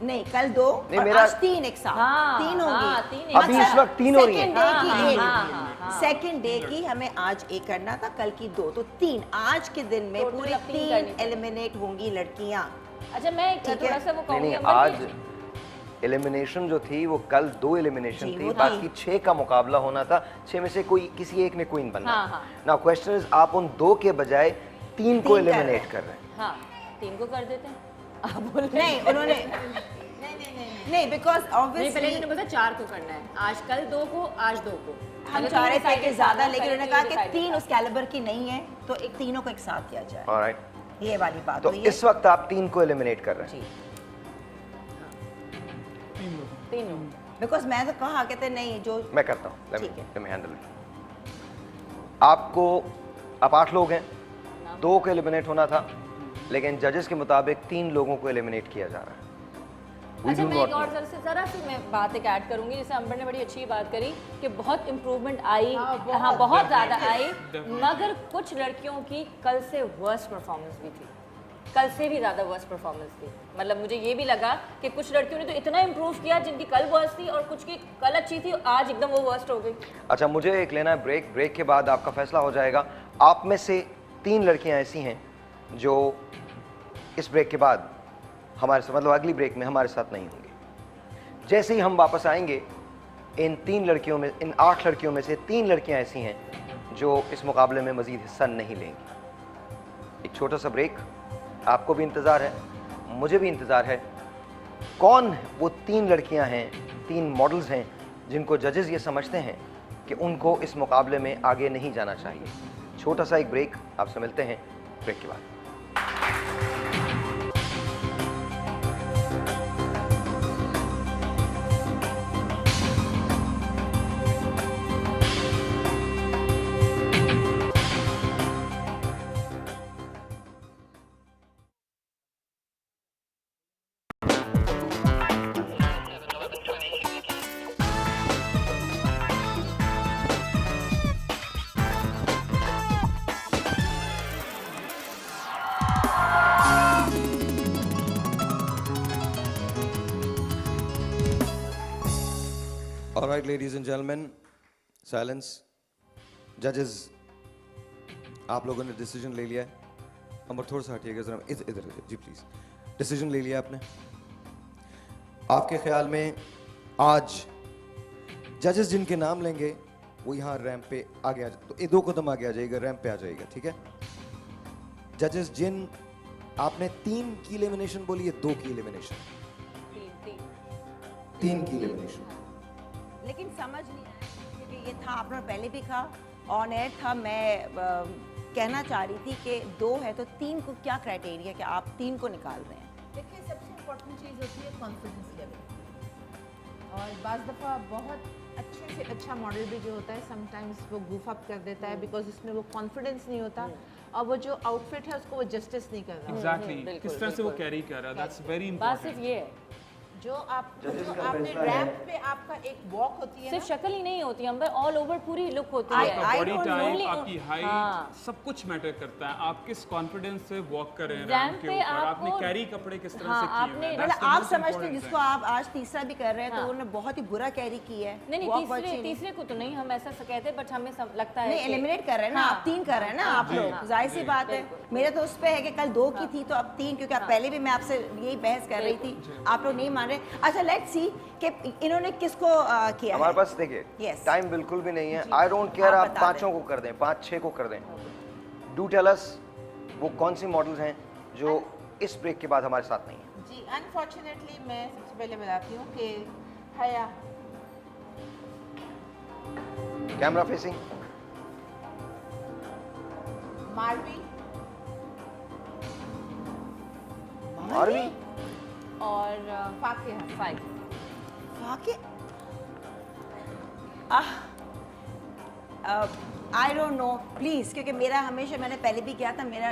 नहीं, कल 2 नहीं, और मेरा- आज 3 एक साथ। हाँ, 3 हाँ, होंगी। 3 एक अभी इस वक्त 3 हो रही हैं। सेकंड डे की हाँ, एक, हाँ, हाँ। सेकंड डे की हमें आज एक करना था, कल की 2, तो 3। आज के दिन में Total पूरी अब 3 3 करनी पड़ेगी। एलिमिनेट होंगी लड़कियां। अच्छा मैं ठीक है। थोड़ा सा वो नहीं कहूँगी नहीं, अमर आज कि- एलिमिनेशन जो थी वो कल 2 एलिमिनेशन जी, थी, वो बाकी थी। 6 का मुकाबला होना था। 6 में से कोई किसी एक ने क्वीन बनना। हाँ, हाँ। नाउ क्वेश्चन इज आप उन 2 के बजाय 3 को 3 कर रहे एलिमिनेट हैं। कर रहे हैं। हाँ 3 को कर देते हैं। आप बोल नहीं उन्होंने नहीं बिकॉज नहीं, पहले ऑब्वियसली इन्होंने बोला 4 को करना है। आज कल 2 को, आज 2 को। हम चाह रहे थे कि ज्यादा, लेकिन उन्होंने कहा कि 3 उस कैलिबर की नहीं है तो एक तीनों को एक साथ किया जाए। ऑलराइट, ये वाली बात तो हुई है। इस वक्त आप 3 को एलिमिनेट कर रहे हैं। जी, 3 बिकॉज मैं तो कहा कहते नहीं जो मैं करता हूँ, ठीक है। Let me handle it. आपको आप 8 लोग हैं, 2 को एलिमिनेट होना था, लेकिन जजेस के मुताबिक 3 लोगों को एलिमिनेट किया जा रहा है। We अच्छा do मैं not एक और know. ज़रा सी मैं बात एक ऐड करूंगी। जैसे अंबर ने बड़ी अच्छी बात करी कि बहुत इम्प्रूवमेंट आई, हाँ बहुत ज़्यादा आई, मगर कुछ लड़कियों की कल से वर्स्ट परफॉर्मेंस भी थी, कल से भी ज़्यादा वर्स्ट परफॉर्मेंस थी। मतलब मुझे ये भी लगा कि कुछ लड़कियों ने तो इतना इम्प्रूव किया जिनकी कल वर्स्ट थी और कुछ की कल अच्छी थी, आज एकदम वो वर्स्ट हो गई। अच्छा, मुझे एक लेना है ब्रेक। ब्रेक के बाद आपका फैसला हो जाएगा। आप में से 3 लड़कियां ऐसी हैं जो इस ब्रेक के बाद हमारे साथ, मतलब अगली ब्रेक में हमारे साथ नहीं होंगी। जैसे ही हम वापस आएंगे, इन 3 लड़कियों में, इन 8 लड़कियों में से 3 लड़कियां ऐसी हैं जो इस मुकाबले में मज़ीद हिस्सा नहीं लेंगी। एक छोटा सा ब्रेक, आपको भी इंतज़ार है, मुझे भी इंतज़ार है। कौन वो 3 लड़कियां हैं, 3 मॉडल्स हैं जिनको जजेस ये समझते हैं कि उनको इस मुकाबले में आगे नहीं जाना चाहिए। छोटा सा एक ब्रेक, आपसे मिलते हैं ब्रेक के बाद। All right, ladies and gentlemen, silence. Judges, आप लोगों ने डिसीजन ले लिया है। अमर थोड़ा सा हटिएगा जरा, इधर इधर जी प्लीज। डिसीजन ले लिया आपने। आपके ख्याल में आज जजेस जिनके नाम लेंगे वो यहाँ रैंप पे आगे आ जाए, तो ये 2 कदम आगे आ जाएगा, रैंप पे आ जाएगा, ठीक है। जजेस जिन आपने 3 की एलिमिनेशन बोली है, 2 की एलिमिनेशन, 3 की एलिमिनेशन। लेकिन समझ नहीं आया क्योंकि ये था, आपने पहले भी कहा, ऑन एयर था। मैं कहना चाह रही थी कि 2 है तो 3 को क्या क्राइटेरिया कि आप 3 को निकाल रहे हैं? देखिए सबसे इम्पोर्टेंट चीज़ होती है कॉन्फिडेंस लेवल। और बाज़ दफ़ा बहुत अच्छे से अच्छा मॉडल भी जो होता है समटाइम्स वो goof up कर देता है बिकॉज उसमें वो कॉन्फिडेंस नहीं होता और वो जो आउटफिट है उसको वो जस्टिस नहीं कर रहा। एग्जैक्टली किस तरह से वो कैरी कर रहा है, दैट्स वेरी बात सिर्फ इंपॉर्टेंट। ये है जो आपने रैंप पे आपका एक वॉक होती है सिर्फ शक्ल ही नहीं होती अंबर, ऑल ओवर पूरी लुक होती है। बॉडी टाइप, आपकी हाइट, सब कुछ मैटर करता है। आप किस कॉन्फिडेंस से वॉक कर रहे हैं रैंप के ऊपर, आपने कैरी कपड़े किस तरह से किए हैं। मतलब आप समझते हैं जिसको आप आज तीसरा भी कर रहे हैं तो उन्होंने बहुत ही बुरा कैरी की है। नहीं, तीसरे को तो नहीं हम ऐसा कहते, बट हमें लगता है नहीं, एलिमिनेट कर रहे हैं ना आप, 3 कर रहे हैं ना आप लोग, जाहिर सी बात है। मेरे तो उस पे है कि कल 2 की थी तो अब 3, क्योंकि पहले भी मैं आपसे यही बहस कर रही थी, आप लोग नहीं मान रहे। अच्छा लेट्स सी कि इन्होंने किसको किया। हमारे पास देखिए टाइम बिल्कुल भी नहीं है। आई डोंट केयर आप 5 को कर दें, 5-6 को कर दें। डू टेल अस वो कौन सी मॉडल्स हैं जो इस ब्रेक के बाद हमारे साथ नहीं है। जी अनफॉर्चुनेटली मैं सबसे पहले बताती हूँ कि हया कैमरा फेसिंग, मारवी और फाकिया। आई डोंट नो प्लीज़, क्योंकि मेरा हमेशा, मैंने पहले भी किया था, मेरा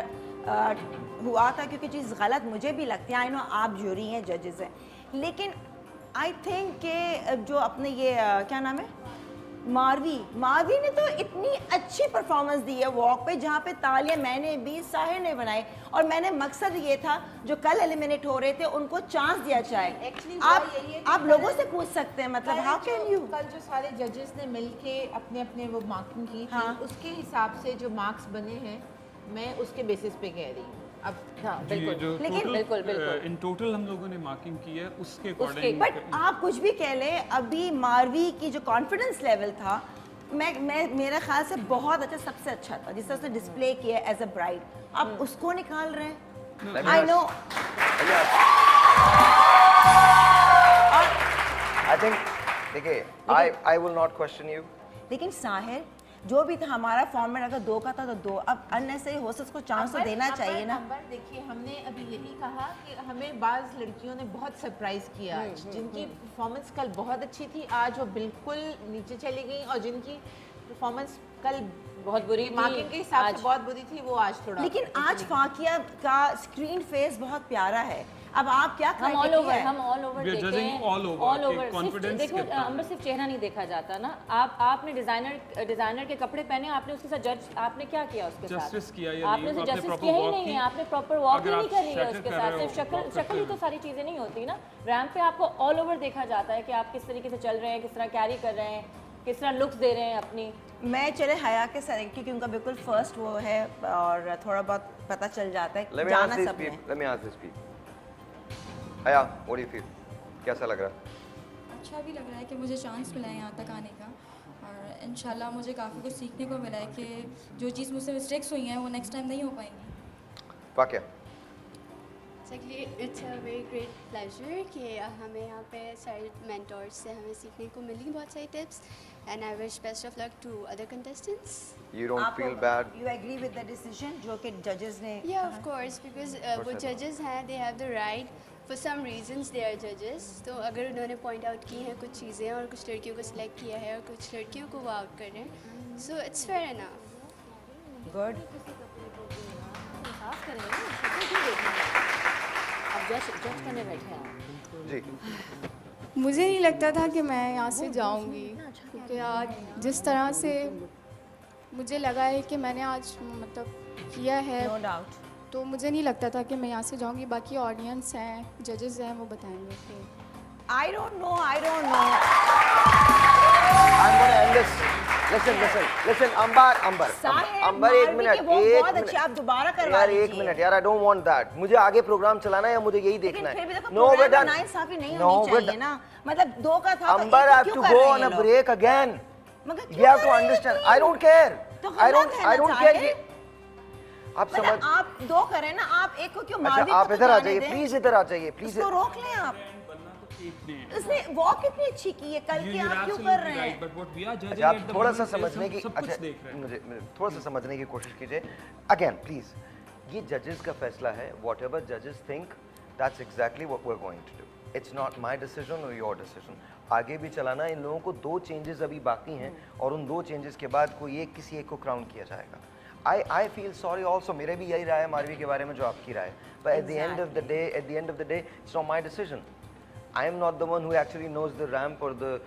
हुआ था क्योंकि चीज़ गलत मुझे भी लगती है। आई नो आप जूरी हैं, जजेस हैं, लेकिन आई थिंक कि जो अपने ये क्या नाम है, मारवी ने तो इतनी अच्छी परफॉर्मेंस दी है वॉक पे, जहाँ पे तालियां मैंने भी, साहिर ने बनाई, और मैंने मकसद ये था जो कल एलिमिनेट हो रहे थे उनको चांस दिया जाए। आप लोगों से पूछ सकते हैं, मतलब हाउ कैन यू। कल जो सारे जजेस ने मिलके अपने अपने वो मार्किंग की थी, उसके हिसाब से जो मार्क्स बने हैं मैं उसके बेसिस पे कह रही हूँ। अब बिल्कुल इन टोटल हम लोगों ने मार्किंग की है उसके अकॉर्डिंग। बट आप कुछ भी कह लें, अभी मारवी की जो कॉन्फिडेंस लेवल था, मैं मेरे ख्याल से बहुत अच्छा, सबसे अच्छा था जिस तरह से डिस्प्ले किया एज अ ब्राइड। आप उसको निकाल रहे हैं। आई नो, आई थिंक देखिए I will not question you, लेकिन साहिर जो भी था हमारा फॉर्मेट अगर 2 का था तो 2, अब अननेसेसरी होस्टेस को चांस तो देना चाहिए ना। देखिए हमने अभी यही कहा कि हमें बाज़ लड़कियों ने बहुत सरप्राइज किया आज, जिनकी परफॉर्मेंस कल बहुत अच्छी थी, आज वो बिल्कुल नीचे चली गई, और जिनकी परफॉर्मेंस कल बहुत बुरी, मार्किंग के हिसाब से बहुत बुरी थी, वो आज थोड़ा। लेकिन आज फाकिया का स्क्रीन फेस बहुत प्यारा है। अब आप क्या हम ऑल ओवर देखते हैं, ऑल ओवर कॉन्फिडेंस। देखो अंबर सिर्फ चेहरा नहीं देखा जाता ना, आपने डिजाइनर के कपड़े पहने, आपने उसके साथ जज आपने क्या किया उसके साथ, जस्टिस किया या आपने तो जस्टिस किया ही नहीं है, आपने प्रॉपर वॉक ही नहीं करी है उसके साथ। सिर्फ शक्ल ही तो सारी चीजें नहीं होती ना, रैंप पे आपको ऑल ओवर देखा जाता है कि आप किस तरीके से चल रहे हैं, किस तरह कैरी कर रहे हैं, किस तरह लुक्स दे रहे हैं अपनी। मैं चले हया के साथ, क्योंकि उनका बिल्कुल फर्स्ट वो है और थोड़ा बहुत पता चल जाता है जाना सब में। Let me ask this people, हया व्हाट डू यू फील, कैसा लग रहा है? अच्छा भी लग रहा है कि मुझे चांस मिला है यहाँ तक आने का, और इंशाल्लाह मुझे काफ़ी कुछ सीखने को मिला है कि जो चीज़ मुझसे मिस्टेक्स हुई हैं वो नेक्स्ट टाइम नहीं हो पाएंगी। वाकया it's a very great pleasure कि हमें यहाँ पे सारे मेंटोर्स से हमें सीखने को मिली बहुत सारी tips, and I wish best of luck to other contestants. You don't feel bad? You agree with the decision जो कि judges ने? Yeah, of course, because वो judges हैं, they have the right, for some reasons they are judges. तो अगर उन्होंने point out की हैं कुछ चीज़ें और कुछ लड़कियों को select किया है और कुछ लड़कियों को वो out कर रहे हैं, so it's fair enough. Good. अब जज करने बैठे हैं जी। मुझे नहीं लगता था कि मैं यहाँ से जाऊँगी, क्योंकि आज जिस तरह से मुझे लगा है कि मैंने आज मतलब किया है, no doubt. तो मुझे नहीं लगता था कि मैं यहाँ से जाऊँगी। बाकी ऑडियंस हैं, जजेस हैं, वो बताएंगे कि I don't know. I'm going to end this. Listen, अंबर एक मिनट, आप दोबारा करवा यार एक मिनट यार, I don't want that. मुझे आगे प्रोग्राम चलाना है या मुझे यही देखना है? No, we're done. No, we're done. मतलब 2 का था अंबर, I have to go on a break again. You have to understand. I don't care. I don't care. आप समझ, आप 2 करें ना, आप एक को क्यों मार? अच्छा आप इधर आ जाइए प्लीज, इधर आ जाइए प्लीज। इसको रोक लें आप। उसने वॉक कितनी अच्छी की है कल की, आप क्यों कर रहे हैं? अच्छा आप थोड़ा सा समझने की, अच्छा मुझे थोड़ा सा समझने की कोशिश कीजिए अगेन प्लीज। ये जजेस का फैसला है, वॉट एवर जजेस think that's exactly what we are going to do. It's not my decision और योर डिसीजन। आगे भी चलाना, इन लोगों को 2 चेंजेस अभी बाकी हैं और उन 2 चेंजेस के बाद कोई एक किसी एक को क्राउन किया जाएगा। I feel sorry also, मेरे भी यही राय है मारवी के बारे में जो आपकी राय है, but at the end of the day it's not my decision. I am not the one who actually knows the ramp और द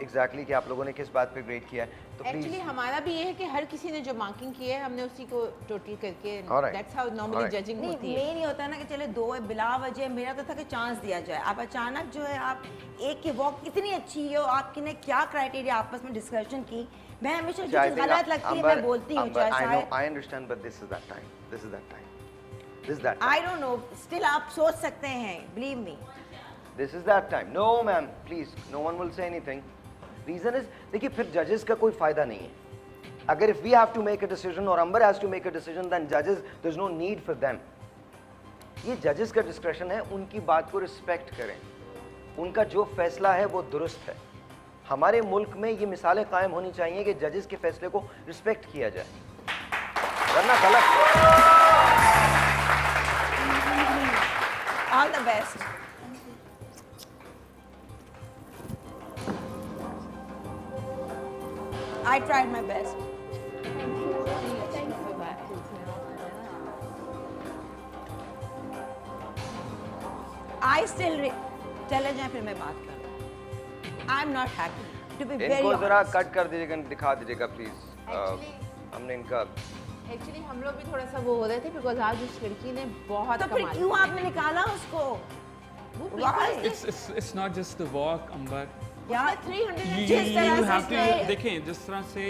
एग्जैक्टली कि आप लोगों ने किस बात पे ग्रेड किया है, तो एक्चुअली प्लीज हमारा भी ये है कि हर किसी ने जो मार्किंग की है हमने उसी को टोटल करके Alright. That's how normally Alright. Judging नहीं, होती है। मेन ये होता है ना कि चले दो है बिला वजह, मेरा तो था कि चांस दिया जाए। आप अचानक जो है आप एक की वॉक इतनी अच्छी है और आपकी ने क्या क्राइटेरिया आपस में डिस्कशन की, मैं हमेशा जो चीज़ गलत लगती है मैं बोलती हूँ। I understand but this is that time, this is that time, this that I don't know, still आप सोच सकते हैं, believe me. This is that time. No ma'am please, no one will say anything. Reason is, देखिए फिर जजेस का कोई फायदा नहीं है। अगर if we have to make a decision और Amber has to make a decision, then जजेस there is no need for them. ये जजेस का डिस्क्रेशन है, उनकी बात को रिस्पेक्ट करें, उनका जो फैसला है वो दुरुस्त है। हमारे मुल्क में ये मिसालें कायम होनी चाहिए कि जजेस के फैसले को रिस्पेक्ट किया जाए, वरना गलत। All the best. I tried my best. I still चले जाए फिर मैं बात करूँ। I'm not happy to be very इनको जरा honest. कट कर दीजिएगा, दिखा दीजिएगा प्लीज। हमने इनका एक्चुअली हम लोग भी थोड़ा सा वो हो रहे थे बिकॉज आज उस लड़की ने बहुत तो फिर कमाल क्यों आपने निकाला उसको? Why? It's not just the walk, Amber. यार 300 जिस You तरह have से to देखें जिस तरह से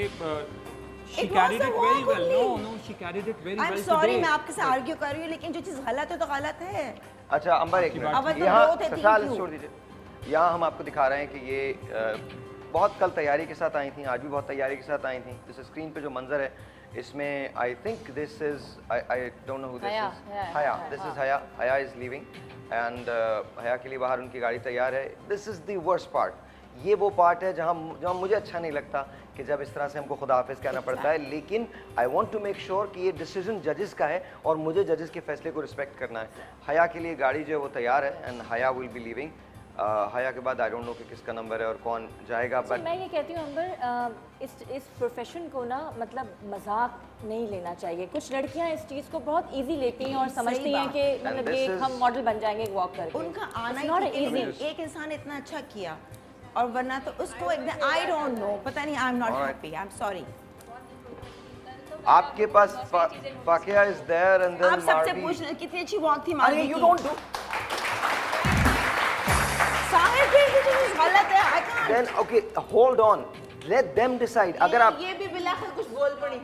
she It was carried a it very walk well. only. No, she carried it very I'm well sorry, today. मैं आपके साथ आर्ग्यू कर रही हूँ, लेकिन जो चीज़ गलत है तो गलत है। अच्छा अंबर एक अब मिनट, तो यहाँ दो थे, तीन ससाल क्यों? छोड़ दीजिए। यहाँ हम आपको दिखा रहे हैं कि ये बहुत कल तैयारी के साथ आई थी, आज भी बहुत तैयारी के साथ आई थी। जैसे स्क्रीन पे जो मंजर है इसमें I think this is I don't know who this is, हया, दिस इज हया। हया इज लीविंग एंड हया के लिए बाहर उनकी गाड़ी तैयार है। This is the worst part. ये वो पार्ट है जहाँ मुझे अच्छा नहीं लगता कि जब इस तरह से हमको खुदा हाफिज कहना पड़ता है, लेकिन I want to make sure कि ये डिसीजन जजेस का है और मुझे जजेस के फैसले को रिस्पेक्ट करना है। हया के लिए गाड़ी जो है वो तैयार है एंड हया विल बी लीविंग। हया के बाद आई डोंट नो कि किसका नंबर है और कौन जाएगा। बट मैं ये कहती हूँ अंबर, इस प्रोफेशन को ना मतलब मजाक नहीं लेना चाहिए। कुछ लड़कियाँ इस चीज़ को बहुत इजी लेती हैं और समझती हैं कि मतलब ये हम मॉडल बन जाएंगे वॉक करके। उनका आना It's not ही easy. एक इंसान ने इतना अच्छा किया और वरना तो उसको एकदम आई डोंट नो, पता नहीं, I am not happy, I am sorry. आपके पास Fakiya is there and then आप सबसे पूछ रहे कितनी अच्छी वॉक थी अरे मार्वी यू की। डोंट डू साहिर पे ये चीज़ गलत है, I can't. Then okay hold on, let them decide. अगर आप ये भी बिलाखिर कुछ बोल पड़ी।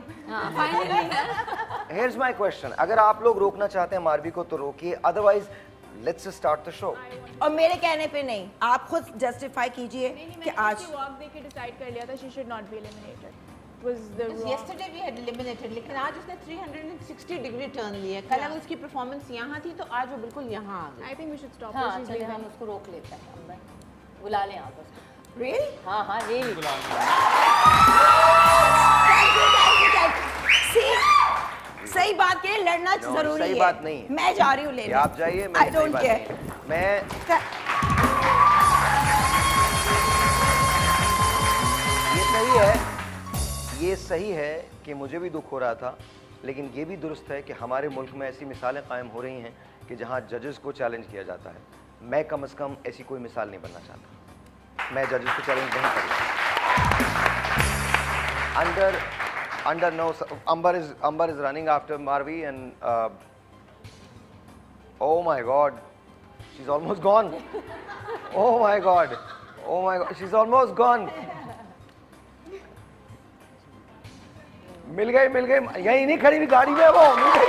Here's my question. अगर आप लोग रोकना चाहते हैं मार्वी को तो रोकिए, otherwise let's start the show. और मेरे कहने पे नहीं, आप खुद जस्टिफाई कीजिए कि आज वॉक देख के डिसाइड कर लिया था she should not be eliminated. Was the Yesterday we had eliminated, लेकिन आज उसने 360 डिग्री टर्न लिया। कल अगर उसकी परफॉर्मेंस यहाँ थी तो आज वो बिल्कुल यहाँ आ गई। I think we should stop. हाँ She's चलिए leaving. हम उसको रोक लेते हैं अंबर, बुला लें आप उसको। Really? हाँ हाँ really। See, सही बात के लिए लड़ना No, जरूरी है। सही बात नहीं है। मैं जा रही हूँ लेने। आप जाइए, मैं I don't care. मैं ये सही है कि मुझे भी दुख हो रहा था, लेकिन ये भी दुरुस्त है कि हमारे मुल्क में ऐसी मिसालें कायम हो रही हैं कि जहां जजेस को चैलेंज किया जाता है। मैं कम से कम ऐसी कोई मिसाल नहीं बनना चाहता। मैं जजेस को चैलेंज नहीं करूँगा। Under no, Amber is running after Marvi and oh my god, she's almost gone. Oh my god, she's almost gone. मिल गई यही नहीं खड़ी हुई गाड़ी में, वो मिल गई।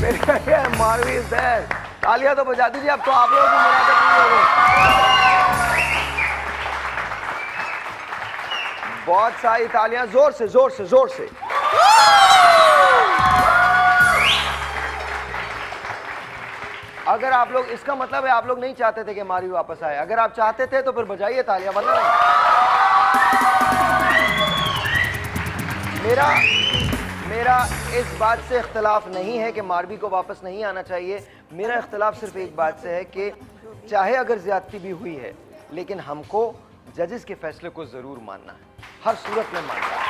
मिल गई है, मार्वी इज देयर। तालियां तो बजा दीजिए, अब तो आप लोगों की मुलाकात नहीं होगी। बहुत सारी तालियां, जोर से। अगर आप लोग, इसका मतलब है आप लोग नहीं चाहते थे कि मार्वी वापस आए। अगर आप चाहते थे तो फिर बजाइए तालियां, वरना नहीं। मेरा इस बात से इख्तलाफ नहीं है कि मार्वी को वापस नहीं आना चाहिए। मेरा इख्तलाफ सिर्फ एक बात से है कि चाहे अगर ज्यादती भी हुई है, लेकिन हमको जजेस के फैसले को जरूर मानना है, हर सूरत में मानना है।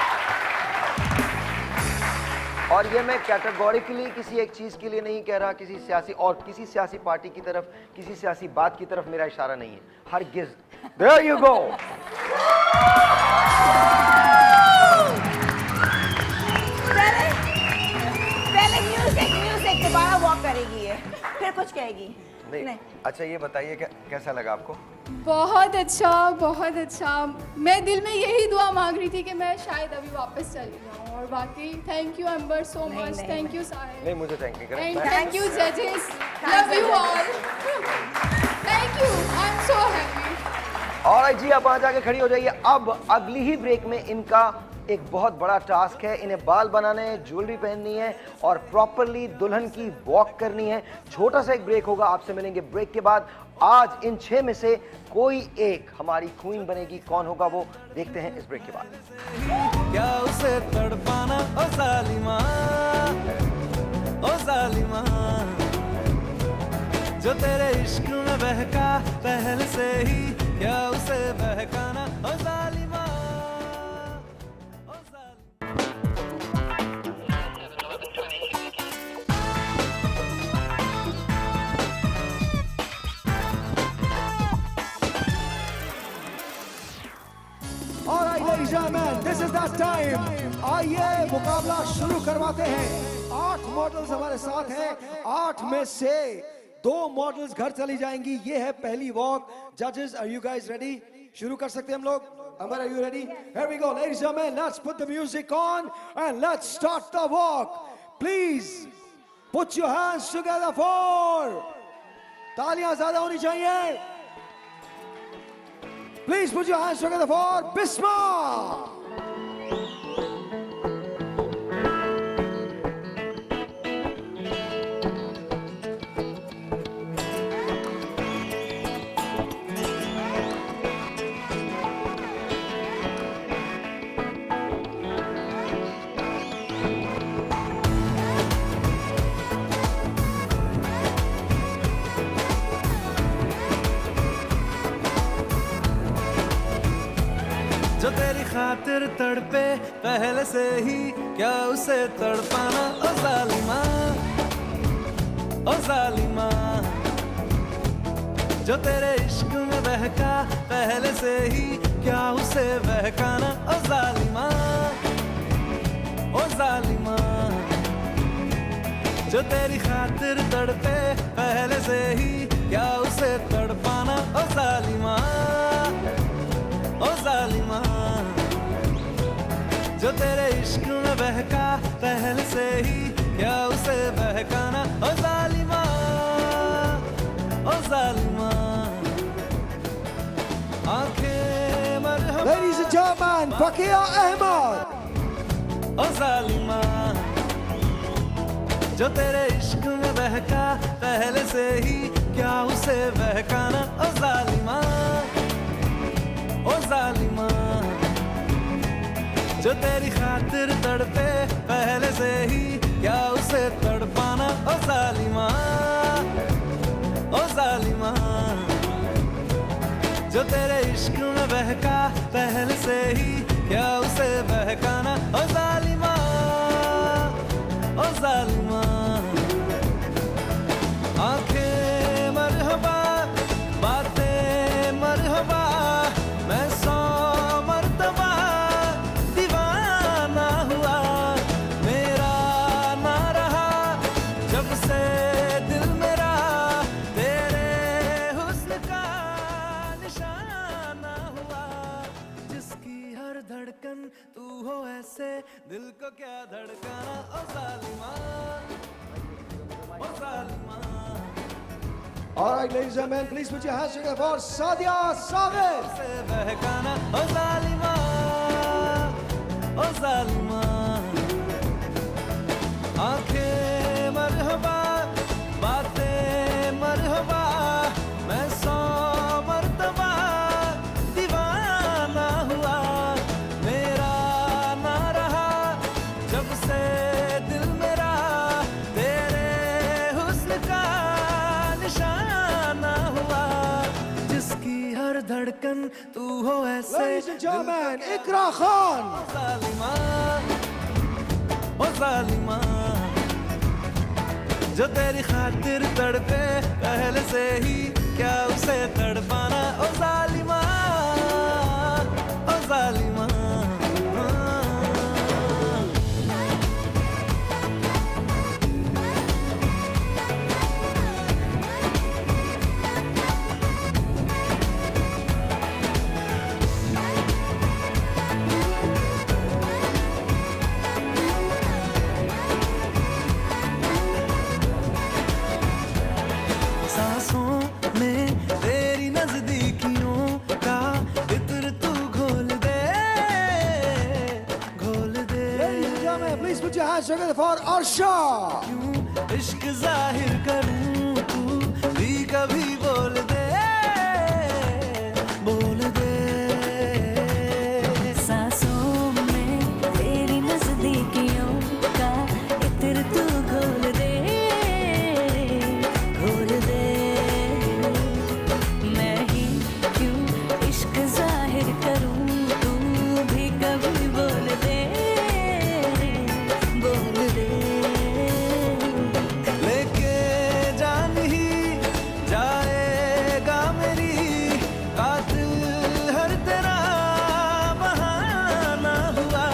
और ये मैं कैटेगोरिकली किसी एक चीज़ के लिए नहीं कह रहा, किसी सियासी पार्टी की तरफ, किसी सियासी बात की तरफ मेरा इशारा नहीं है, हरगिज़। There you go. पहले म्यूजिक दोबारा वॉक करेगी ये, फिर कुछ कहेगी नहीं। अच्छा ये बताइए कैसा लगा आपको? बहुत अच्छा, बहुत अच्छा। मैं दिल में यही दुआ मांग रही थी कि मैं शायद अभी वापस चली जाऊँ। और बाकी thank you Amber so much, thank you Sahil. नहीं मुझे थैंक यू करें। एंड थैंक यू जजेस, love you all, thank you, I am so happy. और जी आप वहाँ जाके खड़ी हो जाइए। अब अगली ही ब्रेक में इनका एक बहुत बड़ा टास्क है, इन्हें बाल बनाने हैं, ज्वेलरी पहननी है और प्रॉपरली दुल्हन की वॉक करनी है। छोटा सा एक ब्रेक होगा, आपसे मिलेंगे ब्रेक के बाद। आज इन 6 में से कोई एक हमारी क्वीन बनेगी, कौन होगा वो देखते हैं इस ब्रेक के बाद। क्या उसे तड़पाना ओ जालिमा, ओ जालिमा, जो तेरे इश्क में बहका पहल से ही, क्या उसे बहकाना ओ जालिमा। Alright, ladies and gentlemen, this is that time. आइए मुकाबला शुरू करवाते हैं। 8 मॉडल्स हमारे साथ हैं। 8 में से 2 मॉडल्स घर चली जाएंगी। ये है पहली वॉक। जजेस, आर यू गाइस रेडी? शुरू कर सकते हैं हम लोग? Amar, are you ready? Here we go, ladies and gentlemen. Let's put the music on and let's start the walk. Please put your hands together for. तालियां ज़्यादा होनी चाहिए. Please put your hands together for Bisma. जो तेरी खातिर तड़पे पहले से ही, क्या उसे तड़पाना ओ जालिमा, ओ जालिमा, जो तेरे इश्क में बहका पहले से ही, क्या उसे बहकाना ओ जालिमा, ओ जालिमा, जो तेरी खातिर तड़पे पहले से ही, क्या उसे तड़पाना ओ जालिमा, ओ जालिमा, जो तेरे इश्क में बहका पहले से ही, क्या उसे बहकाना ओ जालिमा, ओ जालिमा, आंखें मरहबा। Ladies and gentlemen, Fakia Ahmed. ओ जालिमा, जो तेरे इश्क में बहका पहले से ही, क्या उसे बहकाना ओ जालिमा, ओ जालिमा, जो तेरी खातिर तड़पे पहले से ही, क्या उसे तड़पाना ओ जालिमा, ओ जालिमा, जो तेरे इश्क में बहका पहले से ही, क्या उसे बहकाना ओ जालिमा, ओ जालिमा, आंखें मरहबा, बातें मरहबा, मैं 100 मर्तबा दीवाना हुआ, मेरा ना रहा जब से दिल मेरा, तेरे हुस्न का निशाना हुआ, जिसकी हर धड़कन तू हो ऐसे, दिल को क्या धड़काना ओ जालिमा, ओ जालिमा। All right, ladies and gentlemen, please put your hands together for Sadia Sabit. से बहकाना ओ जालिमा, ओ जालिमा, आंखें मरहबा, बातें मरहबा, मैं 100 मर्तबा दीवाना हुआ, मेरा ना रहा जब से दिल मेरा, तेरे हुस्न का निशाना हुआ, जिसकी हर धड़कन तू हो ऐसे। Ladies and gentlemen, Ikra Khan. ओ जालिमा, ओ ओ जालिमा जो तेरी खातिर तड़पे पहले से ही क्या उसे तड़पाना ओ जालिमा ओ जालिमा for Arsha. इश्क जाहिर करूं तू भी कभी बोल दे सांसों में तेरी नजदीकियों का इत्र तू घोल दे मैं ही क्यों इश्क जाहिर करूं तू भी कभी बोल दे लेके जान ही जाएगा मेरी कातिल हर तेरा बहाना हुआ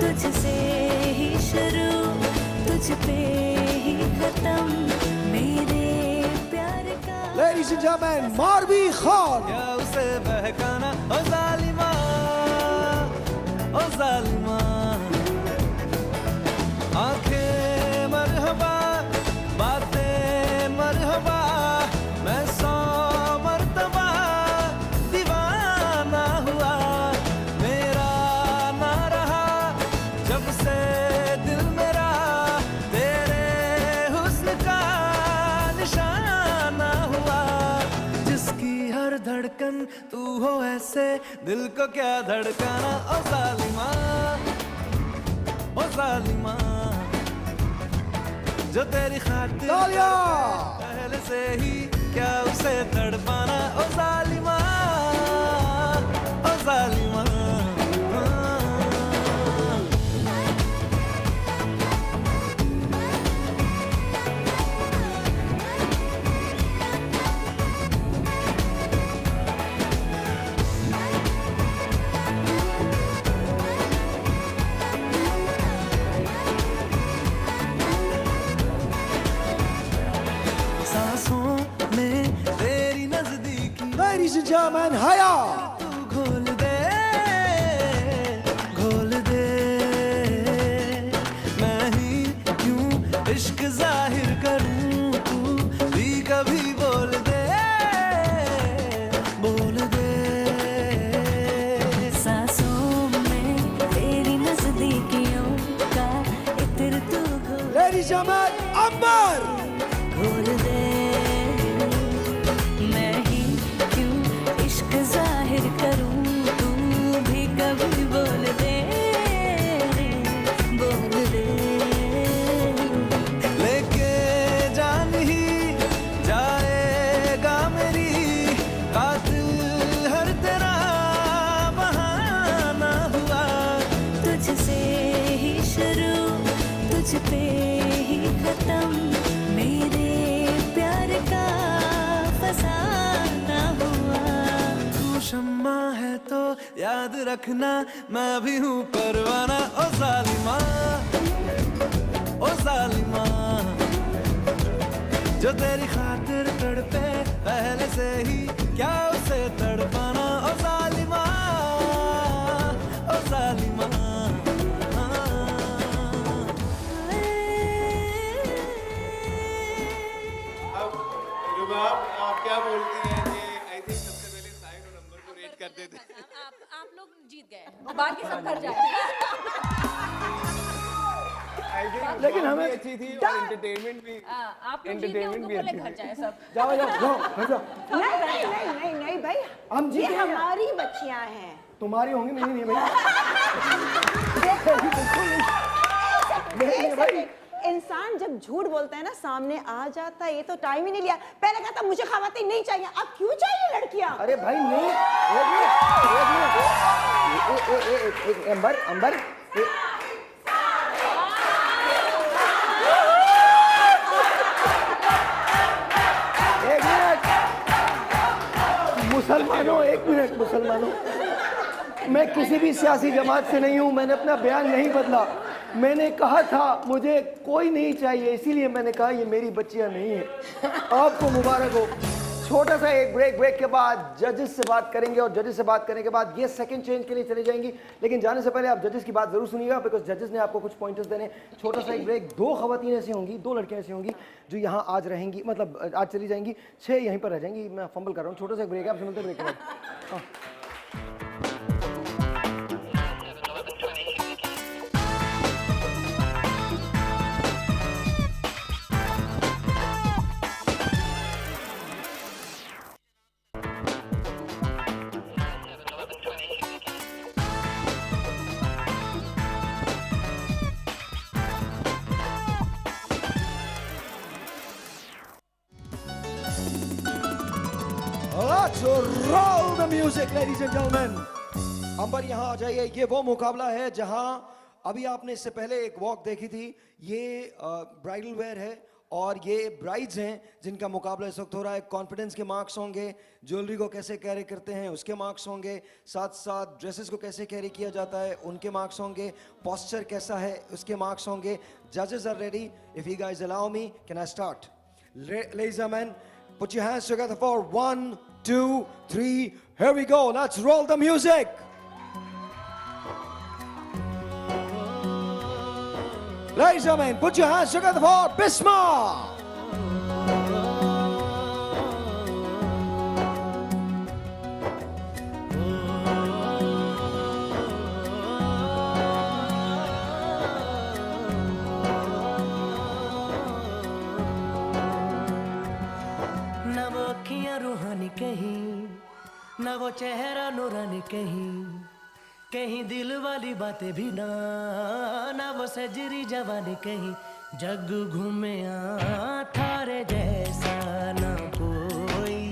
तुझसे ही शुरू तुझ पे ही खत्म मेरे प्यार का Ladies and gentlemen, Marvi Khan. क्या उसे बहकाना ओ जालिमा आंखें मरहबा बातें मरहबा मैं 100 मर्तबा दीवाना हुआ मेरा ना रहा जब से दिल मेरा तेरे हुस्न का निशाना हुआ जिसकी हर धड़कन तू हो ऐसे दिल को क्या धड़काना ओ जालिमा जो तेरी खातिर पहले से ही क्या उसे तड़पाना ओ जालिमा Ladies and gentlemen, Haya. घोल दे मैं ही क्यों इश्क जाहिर करूं तू भी कभी बोल दे सांसों में तेरी नजदीकियों का इत्र तू Ladies and gentlemen, Ambar. घोल दे मैं ही क्यों इश्क जाहिर करूं तू भी कभी बोल दे लेके जान ही जाएगा मेरी कातिल हर तेरा बहाना हुआ तुझसे ही शुरू तुझ पे ही खत्म मेरे प्यार का फसाना हुआ तू शम्मा है तो याद रखना मैं भी हूँ परवाना ओ जालिमा जो तेरी खातिर तड़पे पहले से ही क्या उसे तड़पाना ओ जालिमा आप क्या बोलती हैं कि आई थिंक सबसे पहले साइन और नंबर को रेट कर देते हैं आप लोग जीत गए बाकी सब घर जाए लेकिन हमें अच्छी थी और एंटरटेनमेंट भी आप लोग जीत गए उनको बोले घर जाए सब जाओ नहीं भाई हम जीते ये हैं। हमारी बच्चियां हैं तुम्हारी होंगी मेरी नहीं भाई भाई इंसान जब झूठ बोलता है ना सामने आ जाता है ये तो टाइम ही नहीं लिया पहले कहता मुझे खवातीन नहीं चाहिए अब क्यों चाहिए लड़कियां अरे भाई नहीं अंबर मुसलमानों, एक मिनट मुसलमानों, मैं किसी भी सियासी जमात से नहीं हूँ, मैंने अपना बयान नहीं बदला। मैंने कहा था मुझे कोई नहीं चाहिए, इसीलिए मैंने कहा ये मेरी बच्चियाँ नहीं है। आपको मुबारक हो। छोटा सा एक ब्रेक के बाद जजेस से बात करेंगे और जजेस से बात करने के बाद ये सेकंड चेंज के लिए चली जाएंगी। लेकिन जाने से पहले आप जजेस की बात जरूर सुनिएगा, बिकॉज जजेस ने आपको कुछ पॉइंटर्स देने। छोटा सा एक ब्रेक। 2 खवातीन ऐसी होंगी, 2 लड़कियां ऐसी होंगी जो यहाँ आज रहेंगी, मतलब आज चली जाएंगी, 6 यहीं पर रह जाएंगी। मैं फंबल कर रहा हूँ। छोटा सा एक ब्रेक है, आपसे मिलते हैं ब्रेक के बाद। Let's roll the music, ladies and gentlemen. अंबर यहाँ आ जाइए। ये वो मुकाबला है जहाँ अभी आपने इससे पहले एक वॉक देखी थी। ये ब्राइडल वेयर है और ये ब्राइड्स हैं जिनका मुकाबला इस वक्त हो रहा है। कॉन्फिडेंस के मार्क्स होंगे, ज्वेलरी को कैसे कैरी करते हैं उसके मार्क्स होंगे, साथ साथ ड्रेसेस को कैसे कैरी किया जाता है उनके मार्क्स होंगे, पोस्चर कैसा है उसके मार्क्स होंगे। जजेस are ready. If you guys allow me, can I start? Ladies and gentlemen, put your hands together for 1, 2, 3. Here we go. Let's roll the music. Ladies and gentlemen, put your hands together for Bisma. न वो अखियां रूहानी कहीं, न वो चेहरा नूरानी कहीं, कहीं दिल वाली बातें भी ना, ना वो सजरी जवानी कहीं। जग घूमे थारे जैसा ना कोई,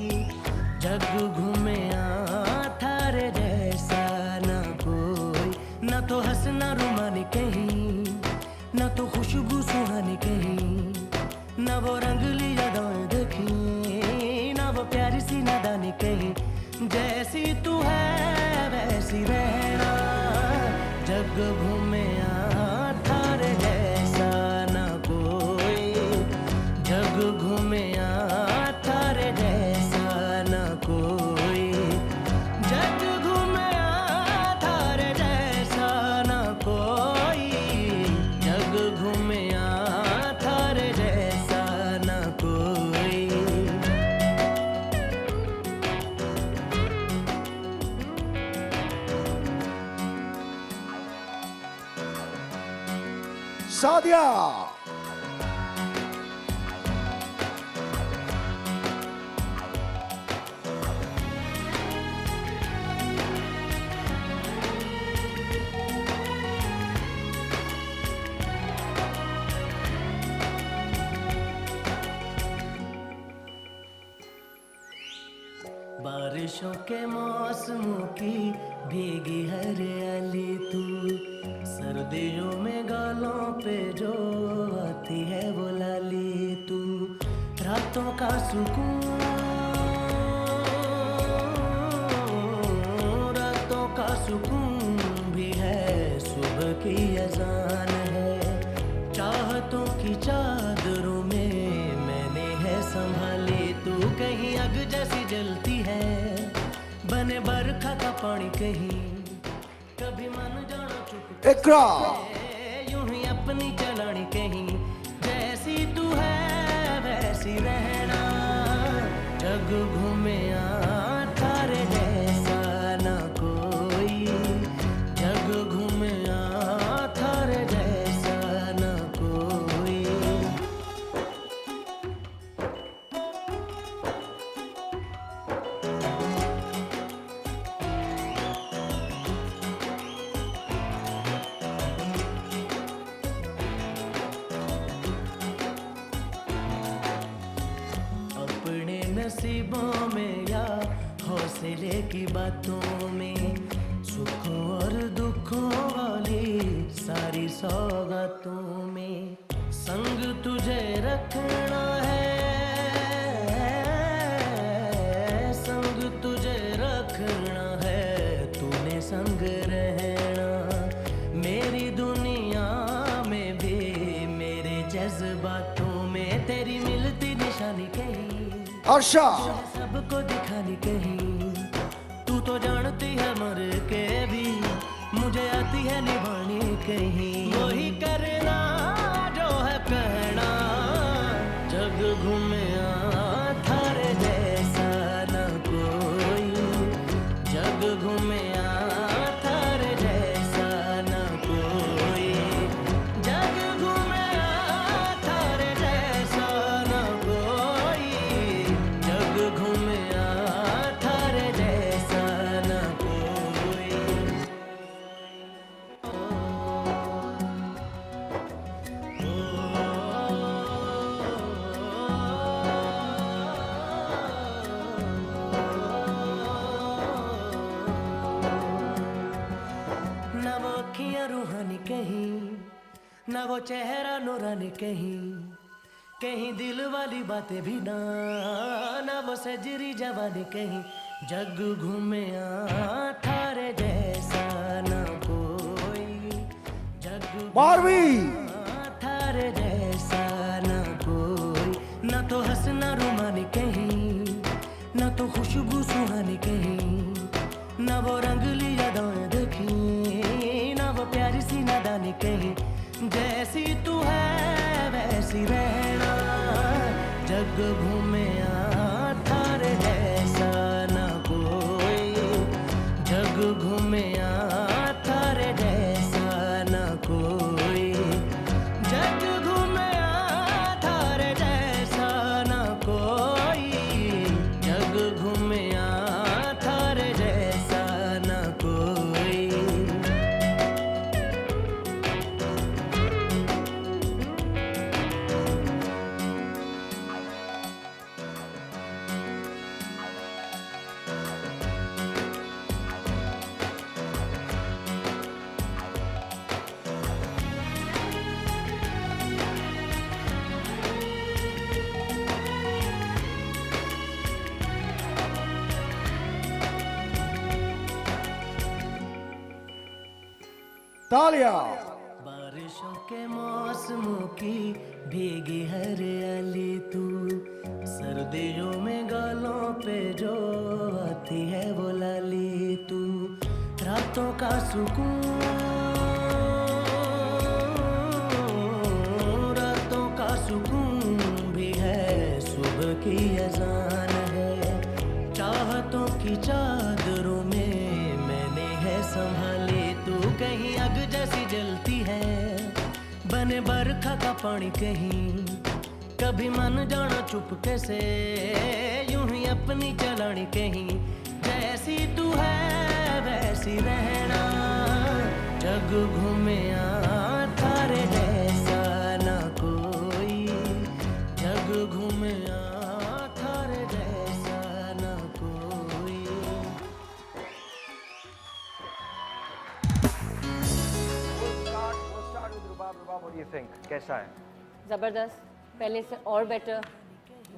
जग घूमे थारे जैसा ना कोई। ना तो हंसना रुमानी कहीं, ना तो खुशबू सुहानी कहीं, ना वो रंगली यादें देखी, ना वो प्यारी सी नादानी कहीं। जैसी तू है वैसी रहना, जग घूमे थारे जैसा ना कोई, जग घूमे थारे जैसा ना कोई, जग घूमे थारे जैसा ना कोई, जग घूमे थारे जैसा ना कोई। सादिया। बारिशों के मौसमों की भीगी हरियाली तू, सर्दियों में गालों पे जो आती है वो लाली तू। रातों का सुकून, रातों का सुकून भी है, सुबह की अजान है। चाहतों की चादरों में मैंने है संभाली तू, कहीं आग जैसी जलती है, बने बरखा का पानी कहीं, कभी मन जाना चुप इकरा यूं ही अपनी चलानी कहीं। जैसी तू है वैसी रहना, जग घूमे थारे जैसा ना कोई, जग घूमे थारे जैसा ना कोई। अपने नसीबों में या हौसले की बातों में, सुखों और दुखों वाली सारी सौगातों में, संग तुझे रखना है, संग तुझे संग रहना, मेरी दुनिया में भी मेरे जज्बातों में तेरी मिलती निशानी कहीं, अर्षा सबको दिखानी कहीं, तू तो जानती है मर के भी मुझे आती है निभानी कहीं, वही करना जो है कहना, जग घूमे थारे जैसा न कोई, जग घूमे थारे जैसा न कोई, जग घूमे थारे जैसा न कोई, जग घूमे थारे जैसा न कोई। ना वो अखियाँ रूहानी कहीं, ना वो चेहरा नूरानी कहीं, कहीं दिल वाली बातें भी ना, ना वो सजरी जवानी कहीं, जग घूमे थारे जैसा न कोई, जग मारवी थारे जैसा न कोई, ना तो हंसना रुमानी कहीं, ना तो खुशबू सुहानी कहीं, ना वो रंगली यादें देखी, ना वो प्यारी सी नादानी कहीं, जैसी तू है वैसी रहना, जग घूमे थारे जैसा न कोई, जग घूमे थारे जैसा न कोई, जग घूमे थारे जैसा न कोई, जग घूमे थारे जैसा न कोई। तालिया बारिशों के मौसमों की भीगी हरियाली तू, सर्दियों में गालों पे जो आती है वो लाली तू, रातों का सुकून, रातों का सुकून भी है, सुबह की अजान है, चाहतों की चादरों में मैंने है संभाली, तू कहीं आग जैसी जलती है, बने बरखा का पानी कहीं, कभी मन जाना चुपके से, यूं ही अपनी चलानी कहीं, जैसी तू है वैसी रहना, जग घूमे थारे जैसा न कोई, जग घूमे थारे जैसा न कोई। What do you think? कैसा है? ज़बरदस्त, पहले से और better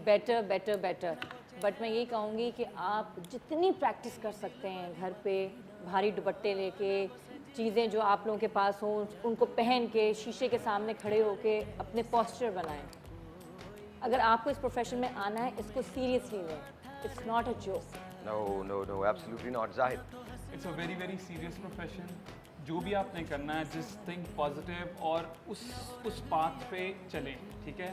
better better better. But मैं ये कहूँगी कि आप जितनी प्रैक्टिस कर सकते हैं घर पे, भारी दुपट्टे लेके, चीज़ें जो आप लोगों के पास हों उनको पहन के शीशे के सामने खड़े होके अपने पोस्चर बनाएं। अगर आपको इस प्रोफेशन में आना है, इसको सीरियसली लें, it's not a joke. No, absolutely not. Zahid. It's a very very serious profession. जो भी आपने करना है जस्ट थिंक पॉजिटिव और उस पाथ पे चलें, ठीक है।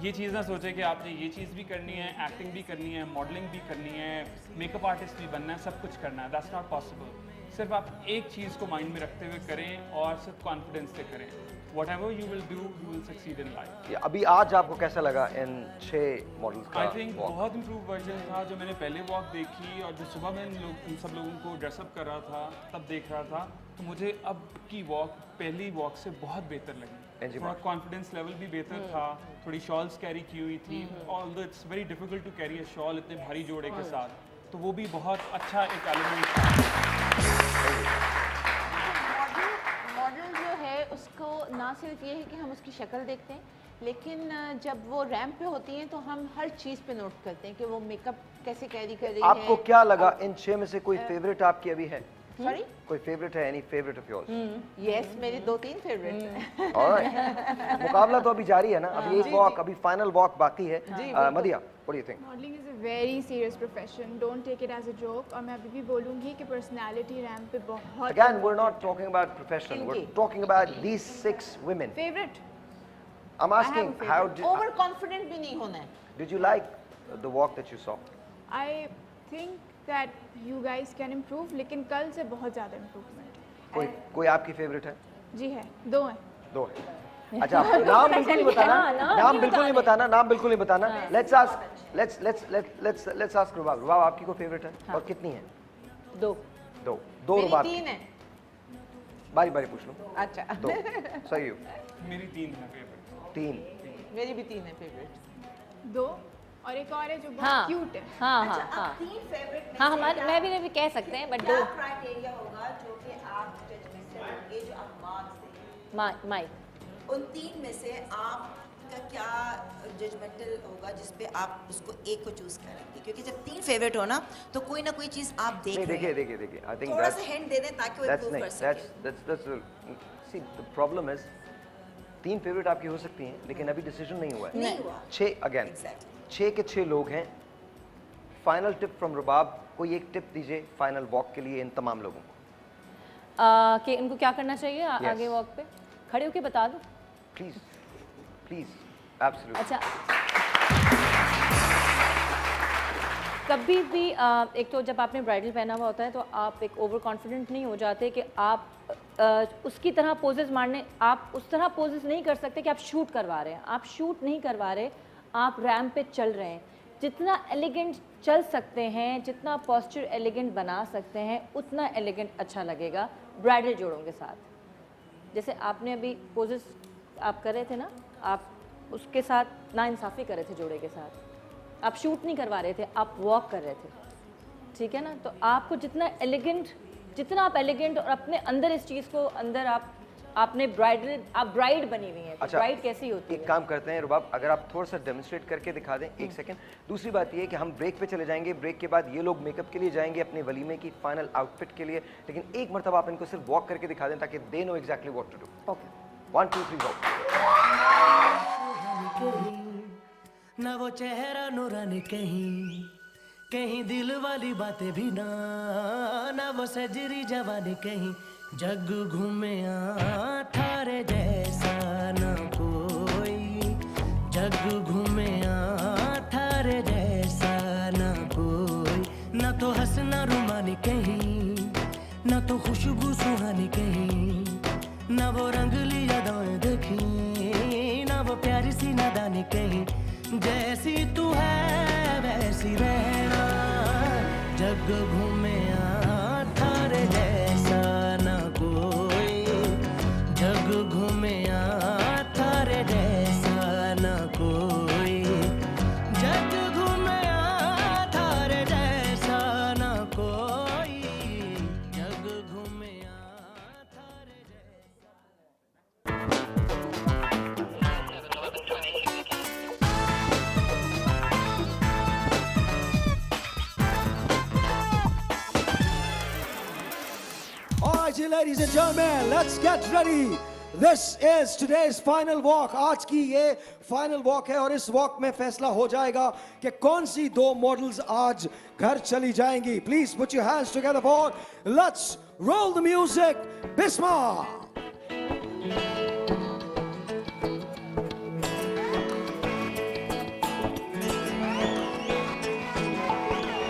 ये चीज़ ना सोचें कि आपने ये चीज़ भी करनी है, एक्टिंग भी करनी है, मॉडलिंग भी करनी है, मेकअप आर्टिस्ट भी बनना है, सब कुछ करना है। That's not possible. सिर्फ आप एक चीज़ को माइंड में रखते हुए करें और सिर्फ कॉन्फिडेंस से करें। Whatever you will do, you will succeed in life. अभी आज आपको कैसा लगा इन 6 मॉडल्स का? I think बहुत इम्प्रूव वर्जन था। जो मैंने पहले वॉक देखी और जो सुबह मैं इन सब लोगों को ड्रेसअप कर रहा था तब देख रहा था, तो मुझे अब की वॉक पहली वॉक से बहुत बेहतर लगी। थोड़ा कॉन्फिडेंस लेवल भी बेहतर था, थोड़ी शॉल्स कैरी की हुई थी। Although it's very difficult to carry a shawl इतने भारी जोड़े के साथ, तो वो भी बहुत अच्छा एक एलिमेंट था। मॉडल जो है उसको ना सिर्फ ये है कि हम उसकी शक्ल देखते हैं, लेकिन जब वो रैंप पे होती हैं तो हम हर चीज़ पे नोट करते हैं कि वो मेकअप कैसे कैरी कर रही है। आपको क्या लगा इन 6 में से कोई फेवरेट आपकी अभी है? सॉरी कोई फेवरेट है? Any favourite of yours? Yes, मेरे 2-3 फेवरेट हैं। ऑलराइट, मुकाबला तो अभी जारी है ना, अभी एक वॉक, अभी फाइनल वॉक बाकी है। Madiya, what do you think? Modelling is a very serious profession, don't take it as a joke. और मैं अभी भी बोलूँगी कि पर्सनालिटी रैंप पे बहुत Again, we're not talking about profession, we're talking about these 6 women. Favourite I'm asking, how did, over confident भी नहीं होना है। did you like the walk that you saw? I think that you guys can improve, लेकिन कल से बहुत ज़्यादा improvement कोई आपकी फेवरेट है? जी है, 2 हैं। 2 है। अच्छा, नाम बिल्कुल नहीं बताना, नाम बिल्कुल नहीं बताना, नाम बिल्कुल नहीं बताना। Let's ask रुबाब। रुबाब, आपकी कोई फेवरेट है और कितनी है? 2 रुबाब। 3 है। बारी बारी पूछ लो। अच्छा 2 सही हो। मेरी 3 है फेवरेट। 3 मेरी भी 3 है फेवरेट। 2 और एक और है जो बहुत हाँ क्यूट है। हाँ अच्छा, हाँ हाँ अब 3 फेवरेट में हाँ, से हमारे क्या- मैं भी कह सकते हैं, बट क्या 2 क्राइटेरिया होगा जो कि आप जजमेंट से लोगे, जो आप मार्क्स देंगे? माइक। उन 3 में से आपका क्या जजमेंटल होगा जिस पे आप उसको एक को चूज करेंगे? क्योंकि जब 3 फेवरेट हो ना तो कोई ना कोई चीज आप देख रहे हैं। देखिए, I think थोड़ा सा हिंट दे दें ताकि वो इम्प्रूव कर सके। that's see the problem is 3 favourite आपकी हो सकती हैं, लेकिन अभी डिसीजन नहीं हुआ है। नहीं हुआ। 6 अगेन 6 के 6 लोग हैं। फाइनल टिप फ्रॉम रुबाब, कोई एक टिप दीजिए फाइनल वॉक के लिए इन तमाम लोगों को। कि इनको क्या करना चाहिए आगे वॉक पे? खड़े होके बता दो प्लीज प्लीज, एब्सोल्युटली। अच्छा, कभी भी एक तो जब आपने ब्राइडल पहना हुआ होता है तो आप एक ओवर कॉन्फिडेंट नहीं हो जाते कि आप उसकी तरह पोजेस मारने, आप उस तरह पोजेस नहीं कर सकते कि आप शूट करवा रहे हैं। आप शूट नहीं करवा रहे, आप रैम्प पे चल रहे हैं। जितना एलिगेंट चल सकते हैं, जितना पॉस्चर एलिगेंट बना सकते हैं, उतना एलिगेंट अच्छा लगेगा ब्राइडल जोड़ों के साथ। जैसे आपने अभी पोजेस आप कर रहे थे ना, आप उसके साथ नाइंसाफ़ी कर रहे थे जोड़े के साथ। आप शूट नहीं करवा रहे थे, आप वॉक कर रहे थे, ठीक है ना? तो आपको जितना आप एलिगेंट और अपने अंदर इस चीज़ को अंदर आपने आप ब्राइड बनी हुई हैं। तो अच्छा, ब्राइड कैसी होती है? एक काम करते हैं रुबाब, अगर आप थोड़ा सा डेमोन्स्ट्रेट करके दिखा दें, एक सेकंड। दूसरी बात ये है कि हम ब्रेक पे चले जाएंगे, ब्रेक के बाद ये लोग मेकअप के लिए जाएंगे अपने वलीमे की फाइनल आउटफिट के लिए, लेकिन एक मरतबा आप इनको सिर्फ वॉक करके दिखा दें ताकि they know exactly what to do. Okay, 1 2 3 walk. ना वो चेहरा नूरानी कहीं, कहीं दिल वाली बातें भी ना वो सजरी जवानी कहीं। जग घूमे थारे जैसा ना कोई, जग घूमे थारे जैसा ना कोई। ना तो हंसना रुमानी कहीं, ना तो खुशबू सुहानी कहीं, ना वो रंगली यादें देखी, ना वो प्यारी सी नादानी कहीं। जैसी तू है वैसी रहना, जग घूमे थारे जैसा ना कोई, जग घूमे थारे जैसा ना कोई, जग घूमे थारे जैसा ना कोई, जग घूमे थारे Alright, ladies and gentlemen, let's get ready. This is today's final walk. आज की ये final walk है और इस walk में फैसला हो जाएगा कि कौन सी 2 मॉडल्स आज घर चली जाएंगी. Please put your hands together for let's roll the music. Bisma.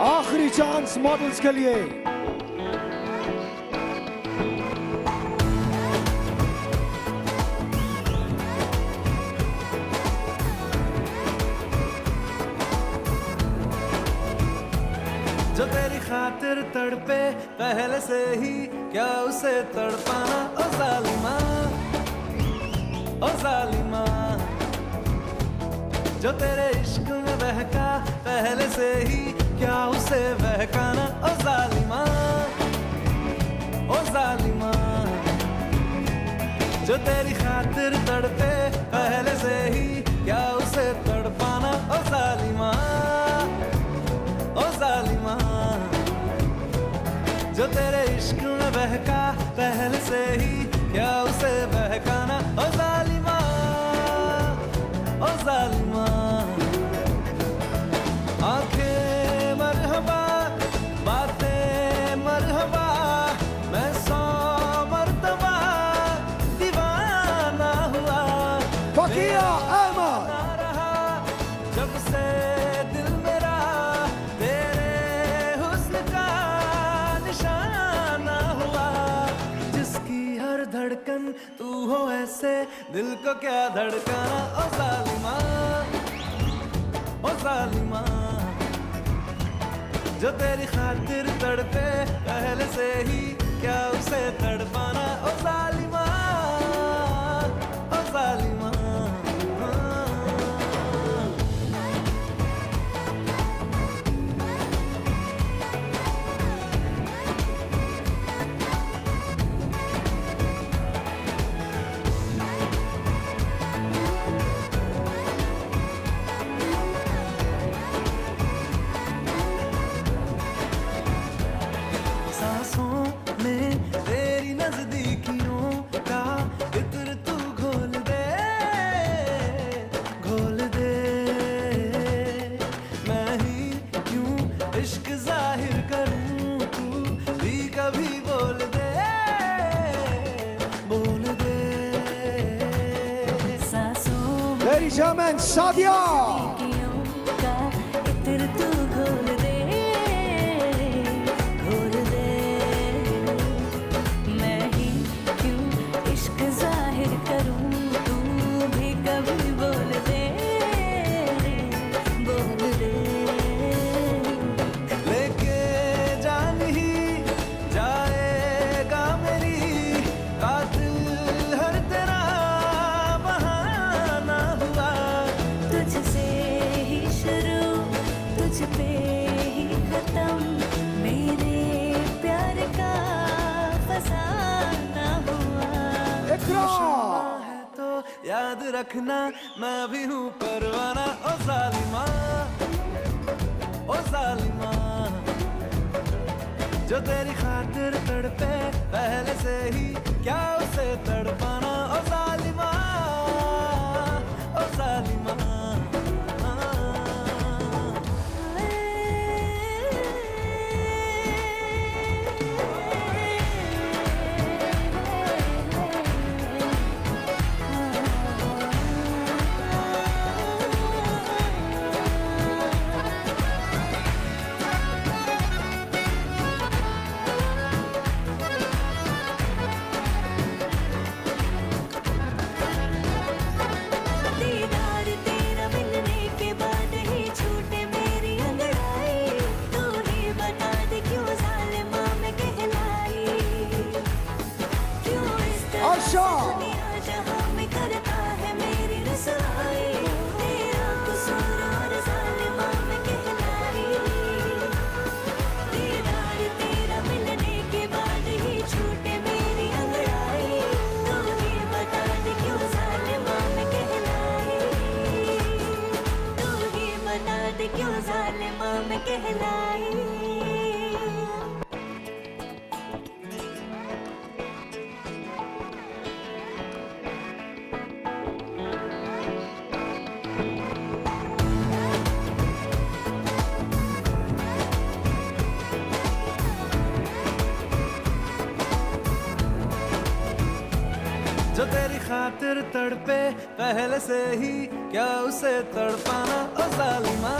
आखिरी चांस मॉडल्स के लिए. जो तेरी खातिर तड़पे पहले से ही, क्या उसे तड़पाना ओ जालिमा, ओ जालिमा। जो तेरे इश्क में बहका पहले से ही, क्या उसे बहकाना ओ जालिमा, ओ जालिमा। जो तेरी खातिर तड़पे पहले से ही, क्या उसे तड़पाना ओ जालिमा, ओ जालिमा। जो तेरे इश्क में पहले से ही क्या उसे बहकाना ओ जालिमा, ओ जालिमा। आंखें मरहबा, बातें मरहबा, मैं 100 मर्तबा दीवाना हुआ। Fakia Ahmed. ना रहा जब से दिल मेरा तेरे हुस्न का निशाना हुआ। जिसकी हर धड़कन तू हो ऐसे दिल को क्या धड़काना ओ जालिमा, ओ जालिमा। जो तेरी खातिर तड़पे पहले से ही क्या उसे तड़पाना ओ जालिमा, ओ जालिमा। सांसों में तेरी नजदीकियों का इत्र तू घोल दे, घोल दे। मैं ही क्यों इश्क जाहिर करूं, तू भी कभी बोल दे, बोल दे। सांसों में Ladies and gentlemen, Sadia. का इत्र तू घोल दे, घोल दे। मैं ही क्यों इश्क जाहिर करूं, तू भी कभी बोल दे, बोल दे। लेके जान ही जाएगा मेरी कातिल हर तेरा बहाना हुआ। तुझसे ही शुरू तुझ पे ही खत्म, मेरे प्यार का फसाना हुआ। शम्मा है तो याद रखना मैं भी हूँ परवाना ओ जालिमा, ओ जालिमा। जो तेरी खातिर तड़पे पहले से ही क्या उसे तड़पाना ओ जालिमा, ओ जालिमा। दीदार तेरा मिलने के बाद ही छूटे मेरी अंगड़ाई, तू ही बता दे क्यों जालिमा मैं कहलाई। क्यों इस तरह से दुनिया जहां में करता है मेरी रसवाई, तेरा कसूर और जालिमा मैं कहलाई। दीदार तेरा मिलने के बाद ही छूटे मेरी अंगड़ाई, तू ही बता दे क्यों जालिमा मैं कहलाई, तू ही बता दे क्यों जालिमा मैं कहलाई। जो तेरी खातिर तड़पे पहले से ही क्या उसे तड़पाना ओ जालिमा,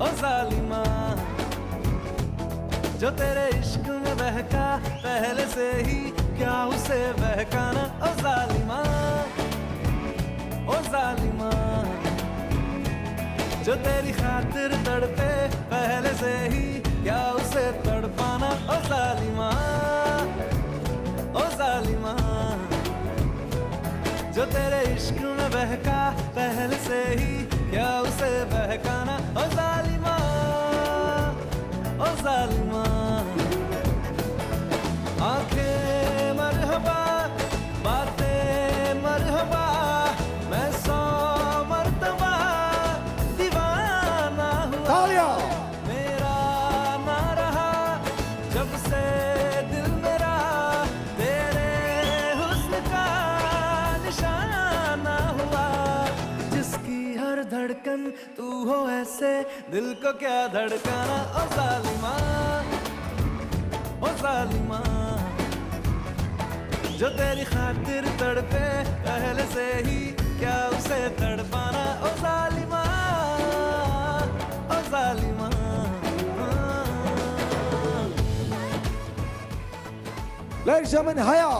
ओ जालिमा। जो तेरे इश्क में बहका पहले से ही क्या उसे बहकाना ओ जालिमा, ओ जालिमा। जो तेरी खातिर तड़पे पहले से ही क्या उसे तड़पाना ओ जालिमा, ओ जालिमा। जो तेरे इश्क में बहका पहले से ही क्या उसे बहकाना ओ जालिमा, ओ जालिमा। आंखें मरहबा, बातें मरहबा, मैं 100 मर्तबा दीवाना हुआ। मेरा ना रहा जब से दिल मेरा से दिल को क्या धड़काना ओ जालिमा, ओ जालिमा। जो तेरी खातिर तड़पे पहले से ही क्या उसे तड़पाना ओ जालिमा, ओ जालिमा। Ladies and gentlemen, Haya.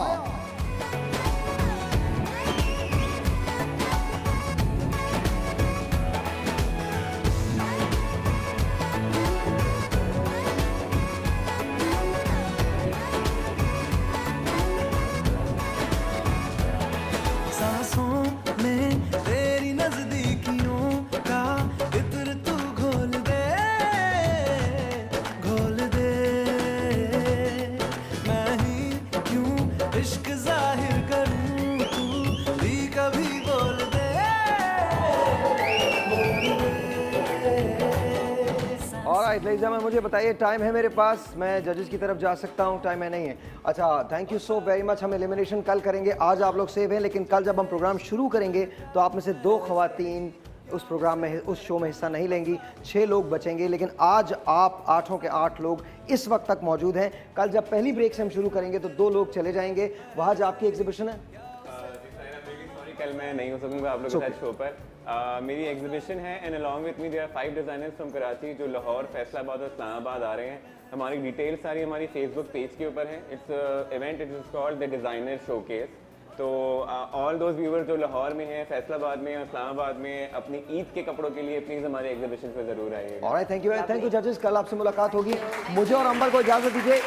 सांसों में तेरी नजदीकियों का इत्र तू घोल दे, घोल दे। मैं ही क्यों इश्क जाहिर करूं, तू भी कभी बोल दे। ऑलराइट लेडीज एंड जेंटलमैन, मुझे बताइए टाइम है मेरे पास, मैं जजेस की तरफ जा सकता हूँ? टाइम है नहीं है? अच्छा, thank you so very much. हम एलिमिनेशन कल करेंगे, आज आप लोग सेव हैं, लेकिन कल जब हम प्रोग्राम शुरू करेंगे तो आप में से 2 खवातीन उस प्रोग्राम में, उस शो में हिस्सा नहीं लेंगी। 6 लोग बचेंगे, लेकिन आज आप 8 के 8 लोग इस वक्त तक मौजूद हैं। कल जब पहली ब्रेक से हम शुरू करेंगे तो 2 लोग चले जाएंगे। वहाँ जो आपकी एग्जीबिशन है, कल मैं नहीं हो सकूंगा आप लोगों के साथ शो पर। मेरी एग्जीबिशन है and along with me there are 5 designers from Karachi जो लाहौर, फैसलाबाद और इस्लामाबाद आ रहे हैं। हमारी डिटेल्स सारी हमारी फेसबुक पेज के ऊपर है। It's event, it is called the designer showcase. तो ऑल दोज व्यूअर्स जो लाहौर में हैं, फैसलाबाद में और इस्लामाबाद में, अपनी ईद के कपड़ों के लिए प्लीज़ हमारे एग्जीबिशन पे ज़रूर आइए। ऑलराइट, थैंक यू जजेस। कल आपसे मुलाकात होगी। मुझे और अंबर को इजाज़त दीजिए।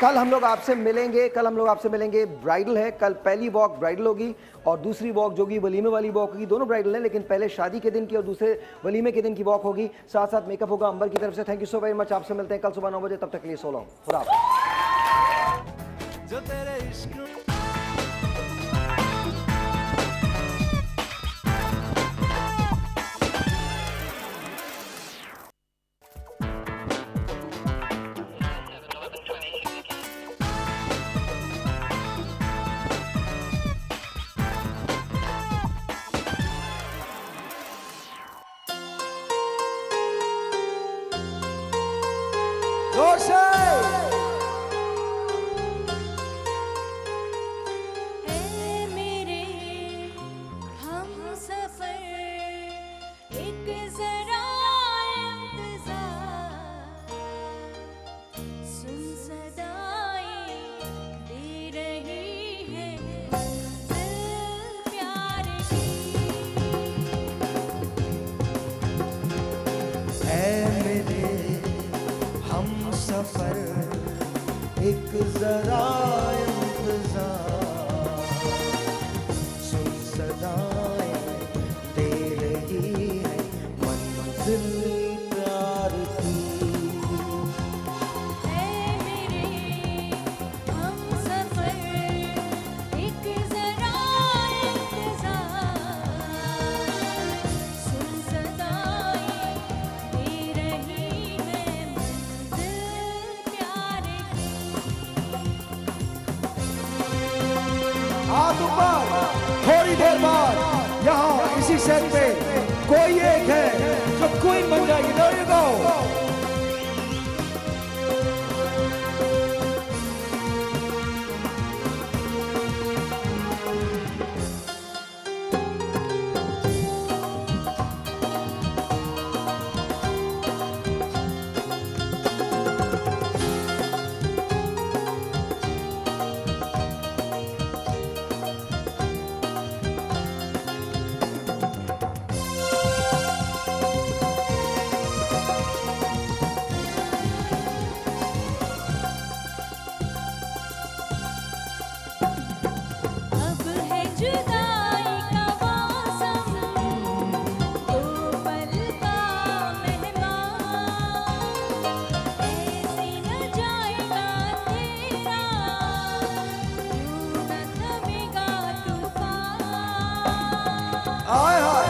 कल हम लोग आपसे मिलेंगे। ब्राइडल है कल, पहली वॉक ब्राइडल होगी और दूसरी वॉक जो कि वलीमे वाली वॉक होगी। दोनों ब्राइडल हैं, लेकिन पहले शादी के दिन की और दूसरे वलीमे के दिन की वॉक होगी। साथ साथ मेकअप होगा अंबर की तरफ से। Thank you so very much. आपसे मिलते हैं कल सुबह 9 बजे। तब तक के लिए सो लो। खुदा हाफ़िज़। जो तेरे इश्क जोर से मेरे हम सफर एक जरा इंतजार, सुन सदाएं दे रही है मंजिल प्यार की। मेरे हम सफर एक जरा इंतजार, सुन सदाएं दे रही है मंजिल प्यार की। मेरे हम सफर एक जरा इंतजार, सुन सदाएं दे रही है मंजिल प्यार की। हाथ ऊपर। थोड़ी देर बाद यहाँ इसी सेट पे कोई एक है जो क्वीन बन जाएगी। There you go. अब है जुदाई का मौसम, दो पल का मेहमान, ऐसे न जाएगा तेरा, यूं न थमेगा तूफान। हाय हाय।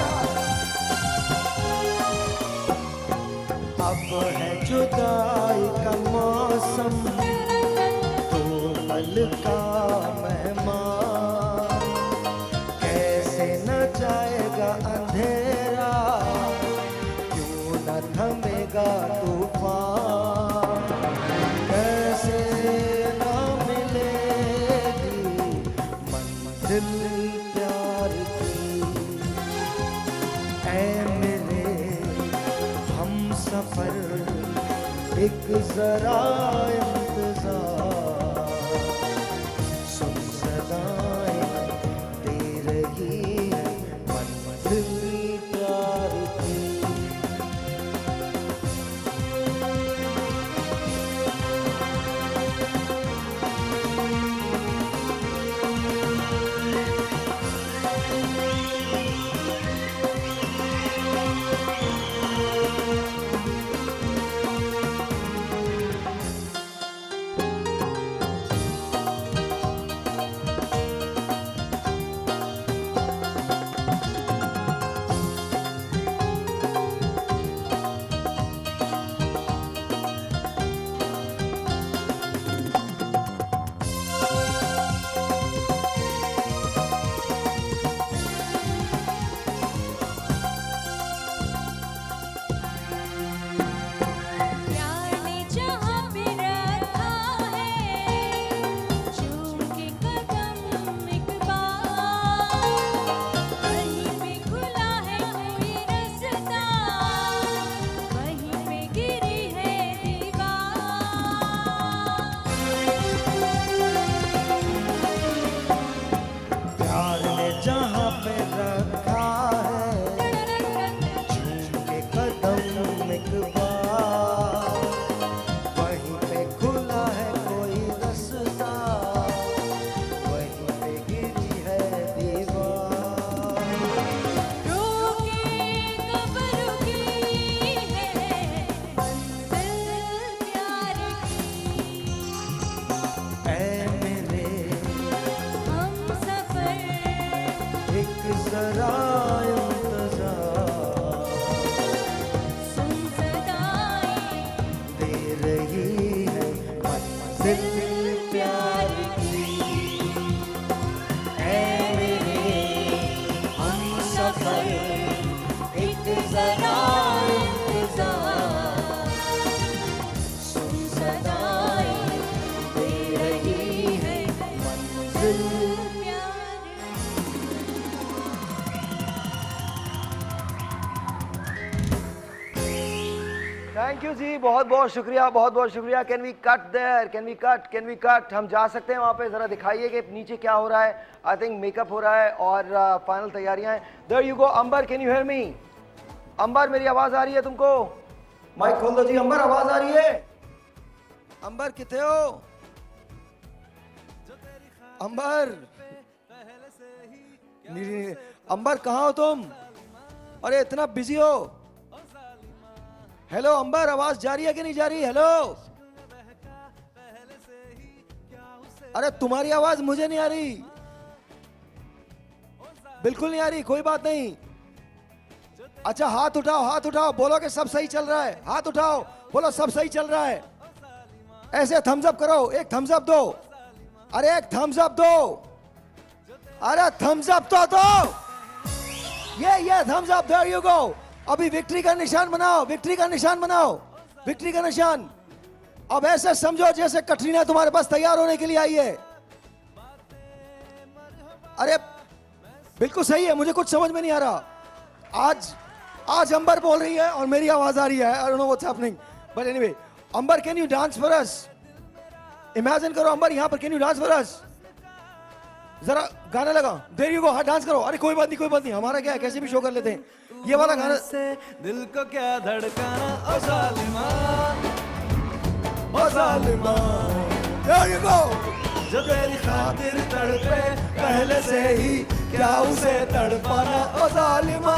अब है जुदाई का मौसम, तो पल का मेहमान, कैसे न जाएगा अंधेरा, जरा इंतजार, सुन सदाएं दे रही है मंजिल प्यार की। प्यार ने जहाँ पे रखा है, चूम के कदम एक बार, वहीं पे खुला है कोई रास्ता, वहीं पे गिरी है प्यार ने जहाँ पे रखा है, झूम के कदम एक बार, वहीं पे खुला है कोई रास्ता, वहीं पे गिरी है दीवार। रोके कब रुकी है मंजिल प्यार की, ऐ मेरे हम सफर एक जरा इंतजार, सुन सदाएं दे रही है मंजिल प्यार की। ऐ मेरे हमसफर एक जरा इंतजार, सुन सदाएं दे रही है मंजिल थैंक यू जी, बहुत बहुत शुक्रिया, बहुत बहुत शुक्रिया। Can we cut there, can we cut, हम जा सकते हैं वहाँ पे? ज़रा दिखाइए कि नीचे क्या हो रहा है। आई थिंक मेकअप हो रहा है और फाइनल तैयारियां हैं। There you go. Amber, can you hear me? Amber, मेरी आवाज़ आ रही है तुमको? माइक खोल दो जी। अंबर, आवाज़ आ रही है? अंबर कितने हो? अंबर, अंबर कहाँ हो तुम? अरे इतना बिजी हो? हेलो अंबर, आवाज जा रही है कि नहीं जा रही? हेलो, अरे तुम्हारी आवाज मुझे नहीं आ रही, बिल्कुल नहीं आ रही। कोई बात नहीं। अच्छा, हाथ उठाओ, हाथ उठाओ, बोलो कि सब सही चल रहा है। हाथ उठाओ, बोलो सब सही चल रहा है। ऐसे थम्स अप करो, एक थम्स अप दो। अरे एक थम्स अप दो, अरे थम्स अप तो दो। ये thumbs up, there you go. अभी विक्ट्री का निशान बनाओ, विक्ट्री का निशान बनाओ, विक्ट्री का निशान। अब ऐसे समझो जैसे कटरीना तुम्हारे पास तैयार होने के लिए आई है। अरे बिल्कुल सही है, मुझे कुछ समझ में नहीं आ रहा। आज अंबर बोल रही है और मेरी आवाज आ रही है। I don't know what's happening, but anyway, Amber can you dance for us? Imagine करो अंबर यहाँ पर, can you dance for us? जरा गाना लगा, देयर यू गो। हाँ डांस करो। अरे कोई बात नहीं, कोई बात नहीं, हमारा क्या है, कैसे भी शो कर लेते हैं। ये वाला गाना से दिल को क्या धड़काना, ओ जालिमा, ओ जालिमा, देयर यू गो। जो तेरी खातिर तड़पे पहले से ही क्या उसे तड़पाना, ओ जालिमा,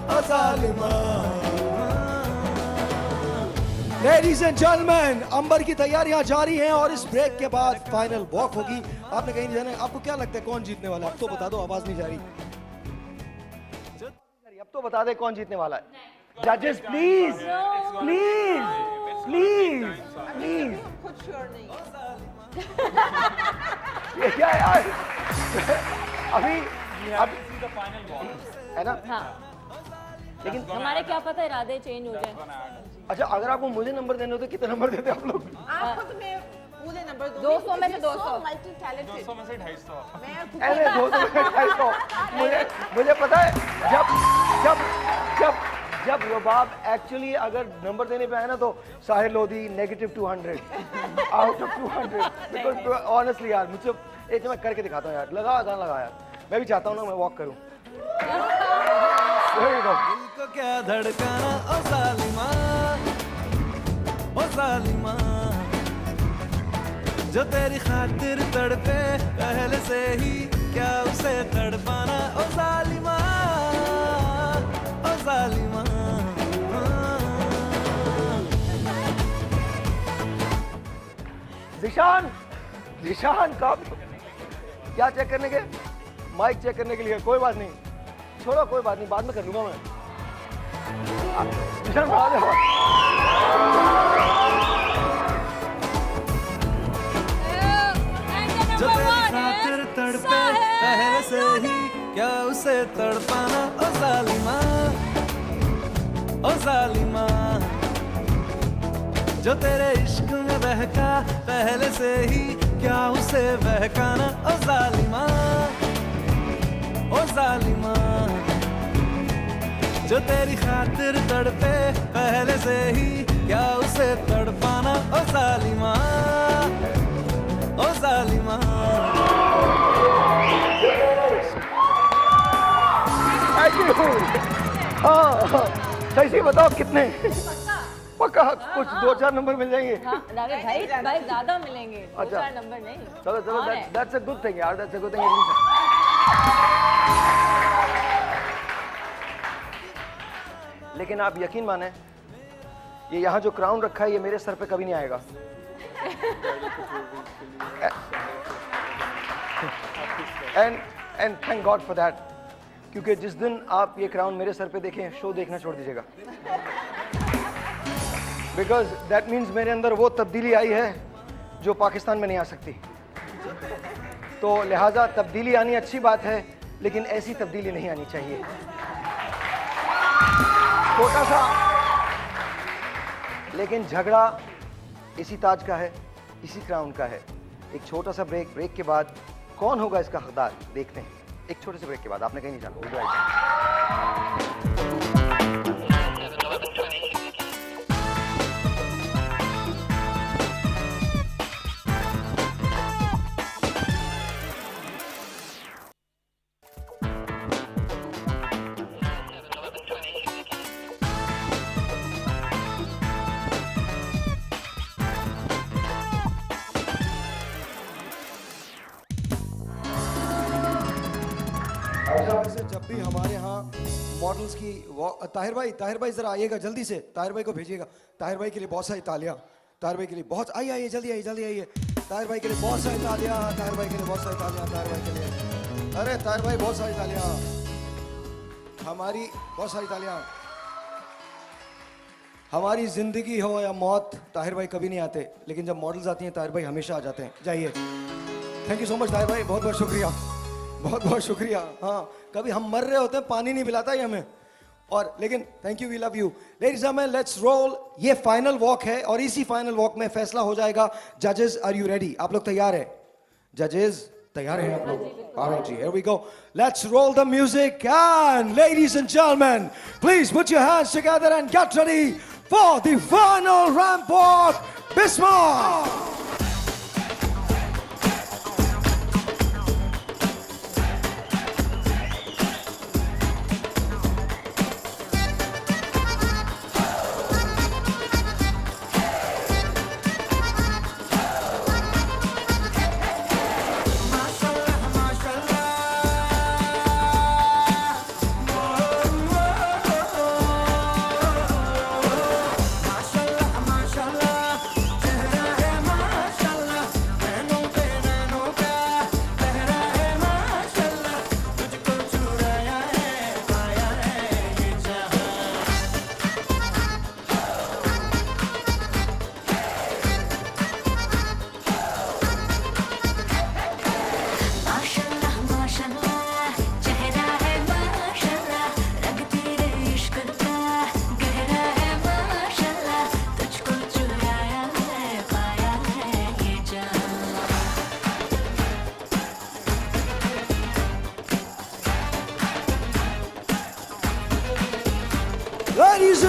ओ जालिमा। लेडीज एंड जेंटलमैन, अंबर की तैयारियां जारी हैं और इस ब्रेक के बाद फाइनल वॉक होगी। आपने कहीं नहीं जाना है। आपको क्या लगता है कौन जीतने वाला है? अब तो बता दो, आवाज नहीं जा रही। अब तो बता दे कौन जीतने वाला है। जजेस प्लीज, प्लीज, प्लीज, प्लीज। खुद श्योर नहीं। ये क्या है यार? अभी है ना? हाँ, लेकिन हमारे क्या पता इरादे चेंज हो जाए। अच्छा, अगर आपको मुझे नंबर देने हो तो कितने नंबर देते आप लोग? आप खुद में पूरे नंबर 200 में से 200, मल्टी टैलेंटेड। 200 में से 250। अरे 200 में 250। मुझे पता है, जब रबाब एक्चुअली अगर नंबर देने पे आए ना तो Sahir Lodhi -200 out of 200 because honestly यार मुझसे एक मैं करके दिखाता हूँ यार, लगा गाना लगा यार, मैं भी चाहता हूँ ना मैं वॉक करूँ। दिल को क्या धड़काना ओ जालिमा, ओ जालिमा, जो तेरी खातिर तड़पे पहले से ही क्या उसे तड़पाना ओ जालिमा, ओ जालिमा। जिशान, जिशान कब क्या चेक करने के? माइक चेक करने के लिए। कोई बात नहीं, छोड़ो कोई बात नहीं, बाद में कर लूंगा मैं। जिशान बढ़ा दे। जो तेरी खातिर तड़पे पहले से ही क्या उसे तड़पाना ओ जालिमा, ओ जालिमा, जो तेरे इश्क में बहका पहले से ही क्या उसे बहकाना ओ जालिमा, ओ जालिमा, जो तेरी खातिर तड़पे पहले से ही क्या उसे तड़पाना ओ जालिमा, ओ जालिमा। हाँ सही से बताओ कितने? पक्का कुछ 2-4 नंबर मिल जाएंगे। हाँ, भाई ज्यादा मिलेंगे, 2-4 नंबर नहीं। चलो चलो, दैट्स अ गुड थिंग यार, दैट्स अ गुड थिंग। लेकिन आप यकीन माने ये यहाँ जो क्राउन रखा है ये मेरे सर पे कभी नहीं आएगा। And thank God for that, क्योंकि जिस दिन आप ये क्राउन मेरे सर पे देखें शो देखना छोड़ दीजिएगा, बिकॉज दैट मीन्स मेरे अंदर वो तब्दीली आई है जो पाकिस्तान में नहीं आ सकती। तो लिहाजा तब्दीली आनी अच्छी बात है, लेकिन ऐसी तब्दीली नहीं आनी चाहिए। छोटा सा लेकिन झगड़ा इसी ताज का है, इसी क्राउन का है। एक छोटा सा ब्रेक के बाद कौन होगा इसका हकदार देखते हैं। एक छोटे से ब्रेक के बाद, आपने कहीं नहीं जाना। वैसे जब भी हमारे यहाँ मॉडल्स की ताहिर भाई जरा आइएगा जल्दी से, ताहिर भाई को भेजिएगा। ताहिर भाई के लिए बहुत सारी तालियां, ताहिर भाई के लिए बहुत आइए जल्दी आइए। ताहिर भाई के लिए बहुत सारी तालियां, ताहिर भाई के लिए बहुत सारी तालियां, ताहिर भाई के लिए। अरे ताहिर भाई बहुत सारी तालियां, हमारी बहुत सारी तालियां। हमारी जिंदगी हो या मौत, ताहिर भाई कभी नहीं आते, लेकिन जब मॉडल्स आती हैं ताहिर भाई हमेशा आ जाते हैं। जाइए, thank you so much Tahir भाई, बहुत बहुत शुक्रिया, बहुत बहुत शुक्रिया। हाँ, कभी हम मर रहे होते हैं, पानी नहीं पिलाता ही हमें, और लेकिन thank you, we love you. Ladies and gentleman, let's roll. ये फाइनल वॉक है और इसी फाइनल वॉक में फैसला हो जाएगा। जजेस, आर यू रेडी? आप लोग तैयार हैं? जजेस तैयार हैं आप लोग? ऑलराइट जी, here we go, let's roll the music and ladies and gentleman, please put your hands together and get ready for the final ramp walk, बिस्मार्क।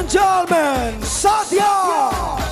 and gentlemen, Sadia.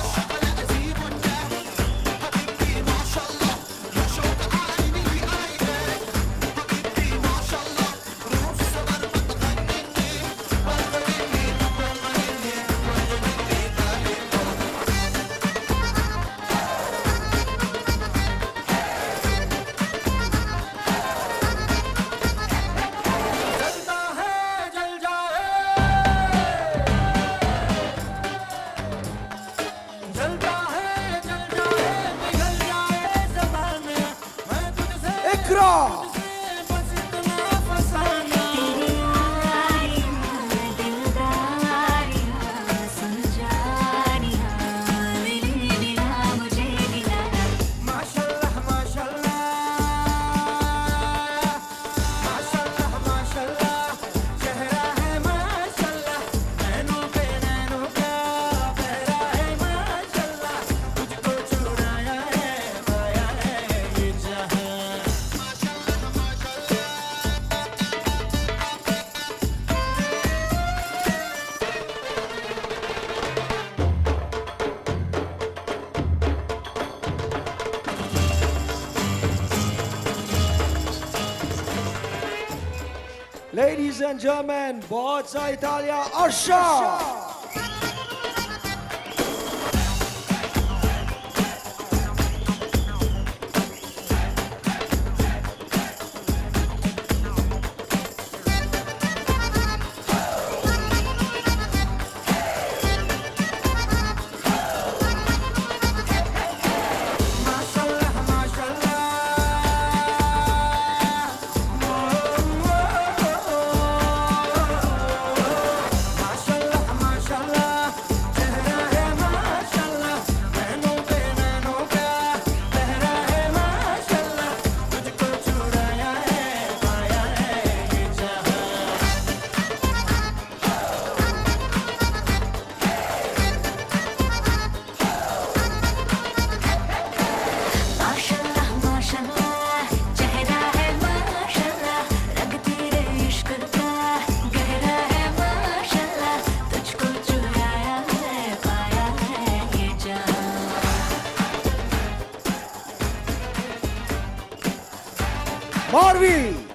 Ikra. Ladies and gentlemen, Forza Italia, Arsha. Marvi.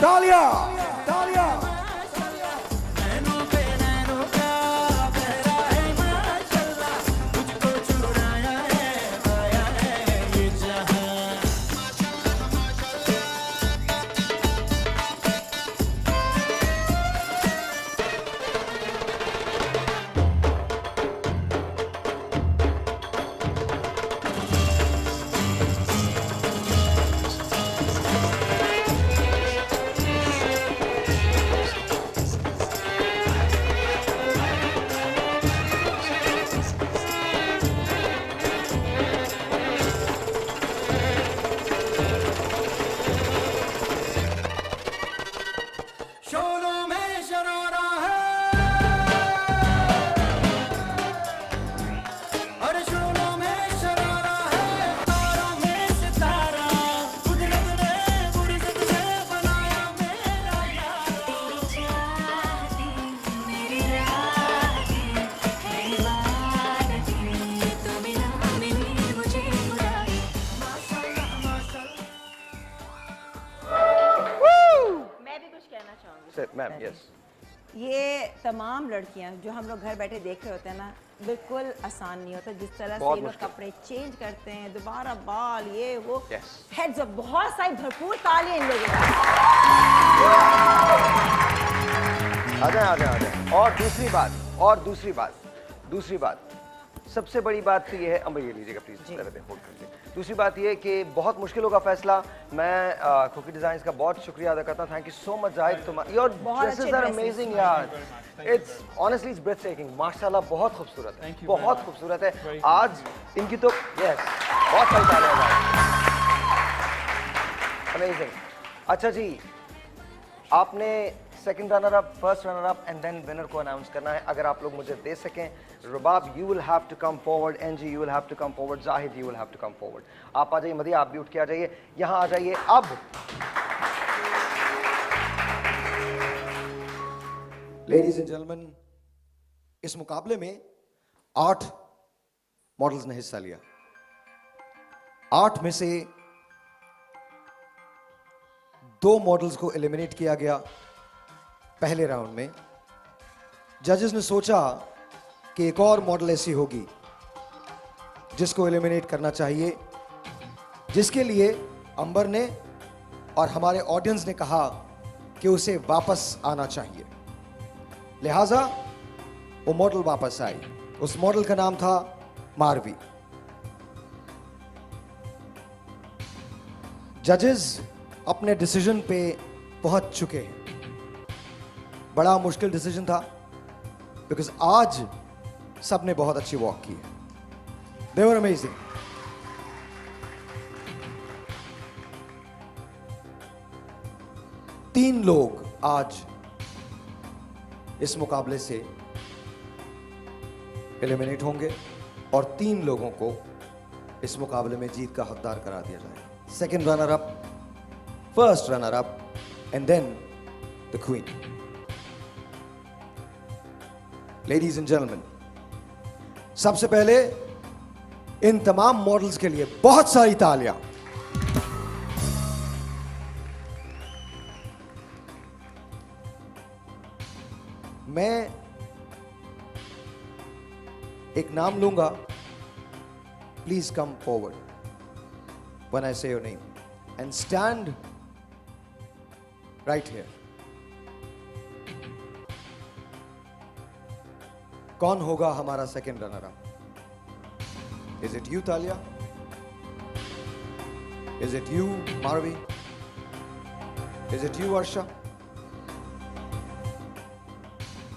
Talia. Talia. Ma'am yes ये तमाम लड़कियां जो हम लोग घर बैठे देख रहे होते हैं ना, बिल्कुल आसान नहीं होता। जिस तरह से बहुत ये लोग मुश्किल। कपड़े चेंज करते हैं, दोबारा बाल, ये वो, Yes. हेड्स अप, बहुत सारी भरपूर तालियां इन लोगों का। आ जाए। और दूसरी बात सबसे बड़ी बात तो ये है, अम्बर ये लीजिएगा प्लीज, होल्ड कर लीजिए। दूसरी बात ये कि बहुत मुश्किल होगा फैसला। मैं खुकी डिजाइन्स का बहुत शुक्रिया अदा करता हूँ। Thank you so much Zahid, your dresses are amazing यार। इट्स ऑनेस्टली इट्स ब्रेथटेकिंग, माशाल्लाह बहुत खूबसूरत है, बहुत खूबसूरत है। आज इनकी तो यस बहुत सारी तालियां, अमेजिंग। अच्छा जी, आपने second runner up, first runner up and then winner को अनाउंस करना है। अगर आप लोग मुझे दे सकें, Rubab you will have to come forward, Anji you will have to come forward, Zahid you will have to come forward. आप आ जाइए, मदिया आप भी उठ के आ जाइए, यहाँ आ जाइए। अब लेडीज एंड जेंटलमैन, इस मुकाबले में 8 मॉडल्स ने हिस्सा लिया। 8 में से 2 मॉडल्स को एलिमिनेट किया गया पहले राउंड में। जजेस ने सोचा कि एक और मॉडल ऐसी होगी जिसको एलिमिनेट करना चाहिए, जिसके लिए अंबर ने और हमारे ऑडियंस ने कहा कि उसे वापस आना चाहिए। लिहाजा वो मॉडल वापस आई। उस मॉडल का नाम था मारवी। जजेस अपने डिसीजन पे पहुंच चुके हैं। बड़ा मुश्किल डिसीजन था बिकॉज आज सबने बहुत अच्छी वॉक की है। दे वर अमेजिंग। तीन लोग आज इस मुकाबले से एलिमिनेट होंगे और 3 लोगों को इस मुकाबले में जीत का हकदार करार दिया जाएगा। Second runner up, first runner up and then the queen. Ladies and gentleman, सबसे पहले इन तमाम मॉडल्स के लिए बहुत सारी तालियां। मैं एक नाम लूंगा, please come forward when I say your name and stand right here. कौन होगा हमारा second runner up? Is it you Talia? Is it you Marvi? Is it you Arsha?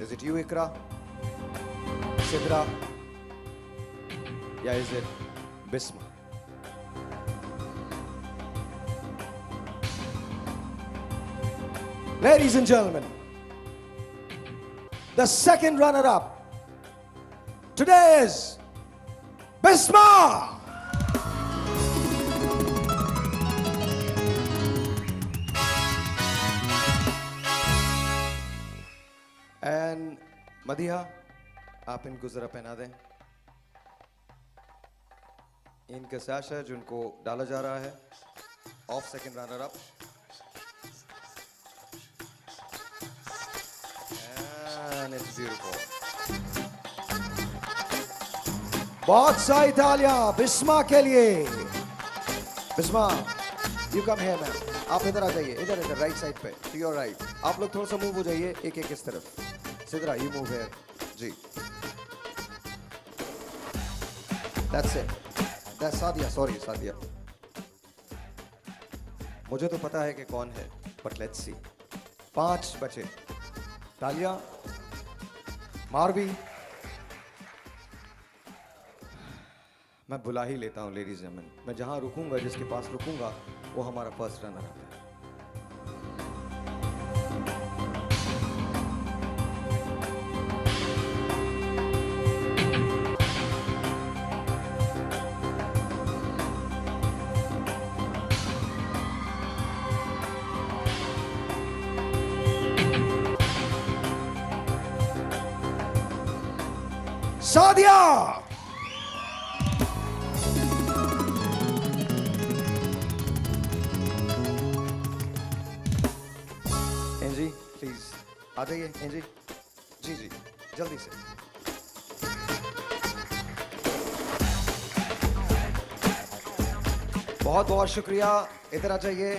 Is it you Iqra, Sidra, या is it Bisma? Ladies and gentlemen, the second runner up today is Bisma. And Madiha, आप इनको जरा पहना दें। इनका सैश है जिनको डाला जा रहा है of second runner up. And it's beautiful. बहुत सारी तालियां बिस्मा के लिए। Bisma, you come here ma'am. आप इधर आ जाइए, इधर इधर राइट साइड पे, टू योर राइट। आप लोग थोड़ा सा मूव हो जाइए, एक एक इस तरफ। सिद्रा, यू मूव हियर जी। That's it. That's Sadia, sorry Sadia. मुझे तो पता है कि कौन है, बट लेट्स सी। 5 बचे। तालियां मारवी। मैं बुला ही लेता हूं लेडीज एंड जेंटलमैन। मैं जहां रुकूंगा, जिसके पास रुकूंगा, वो हमारा फर्स्ट रनर अप है। सादिया। एनजी प्लीज आ जाइए। एनजी जी जी जल्दी से। बहुत बहुत शुक्रिया, इधर आ जाइए,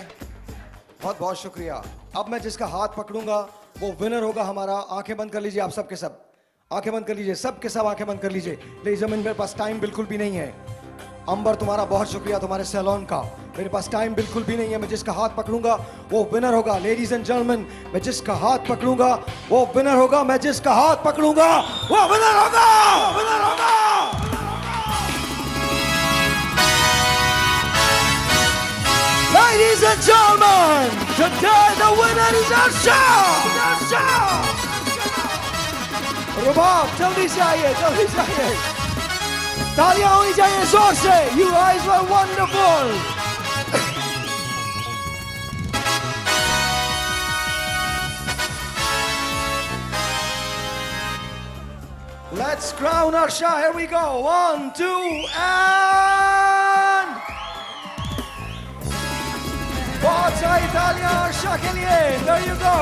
बहुत बहुत शुक्रिया। अब मैं जिसका हाथ पकड़ूंगा वो विनर होगा हमारा। आंखें बंद कर लीजिए आप सब के सब, आंखें बंद कर लीजिए, सब के सब आंखें बंद कर लीजिए। लेकिन मेरे पास टाइम बिल्कुल भी नहीं है। अंबर तुम्हारा बहुत शुक्रिया तुम्हारे सैलून का, मेरे पास टाइम बिल्कुल भी नहीं है। मैं जिसका हाथ पकड़ूंगा वो विनर होगा। लेडीज एंड जेंटलमैन, मैं जिसका हाथ पकड़ूंगा वो विनर होगा। मैं जिसका हाथ पकड़ूंगा वो विनर होगा, विनर होगा। Ladies and gentlemen, today the winner is Asha! रुबाब, जल्दी से आइए, जल्दी से आइए। तालियां होनी चाहिए जोर से। You guys were wonderful. Let's crown Asha. Here we go. 1, 2, and बहुत सारी तालियां आशा के लिए। There you go.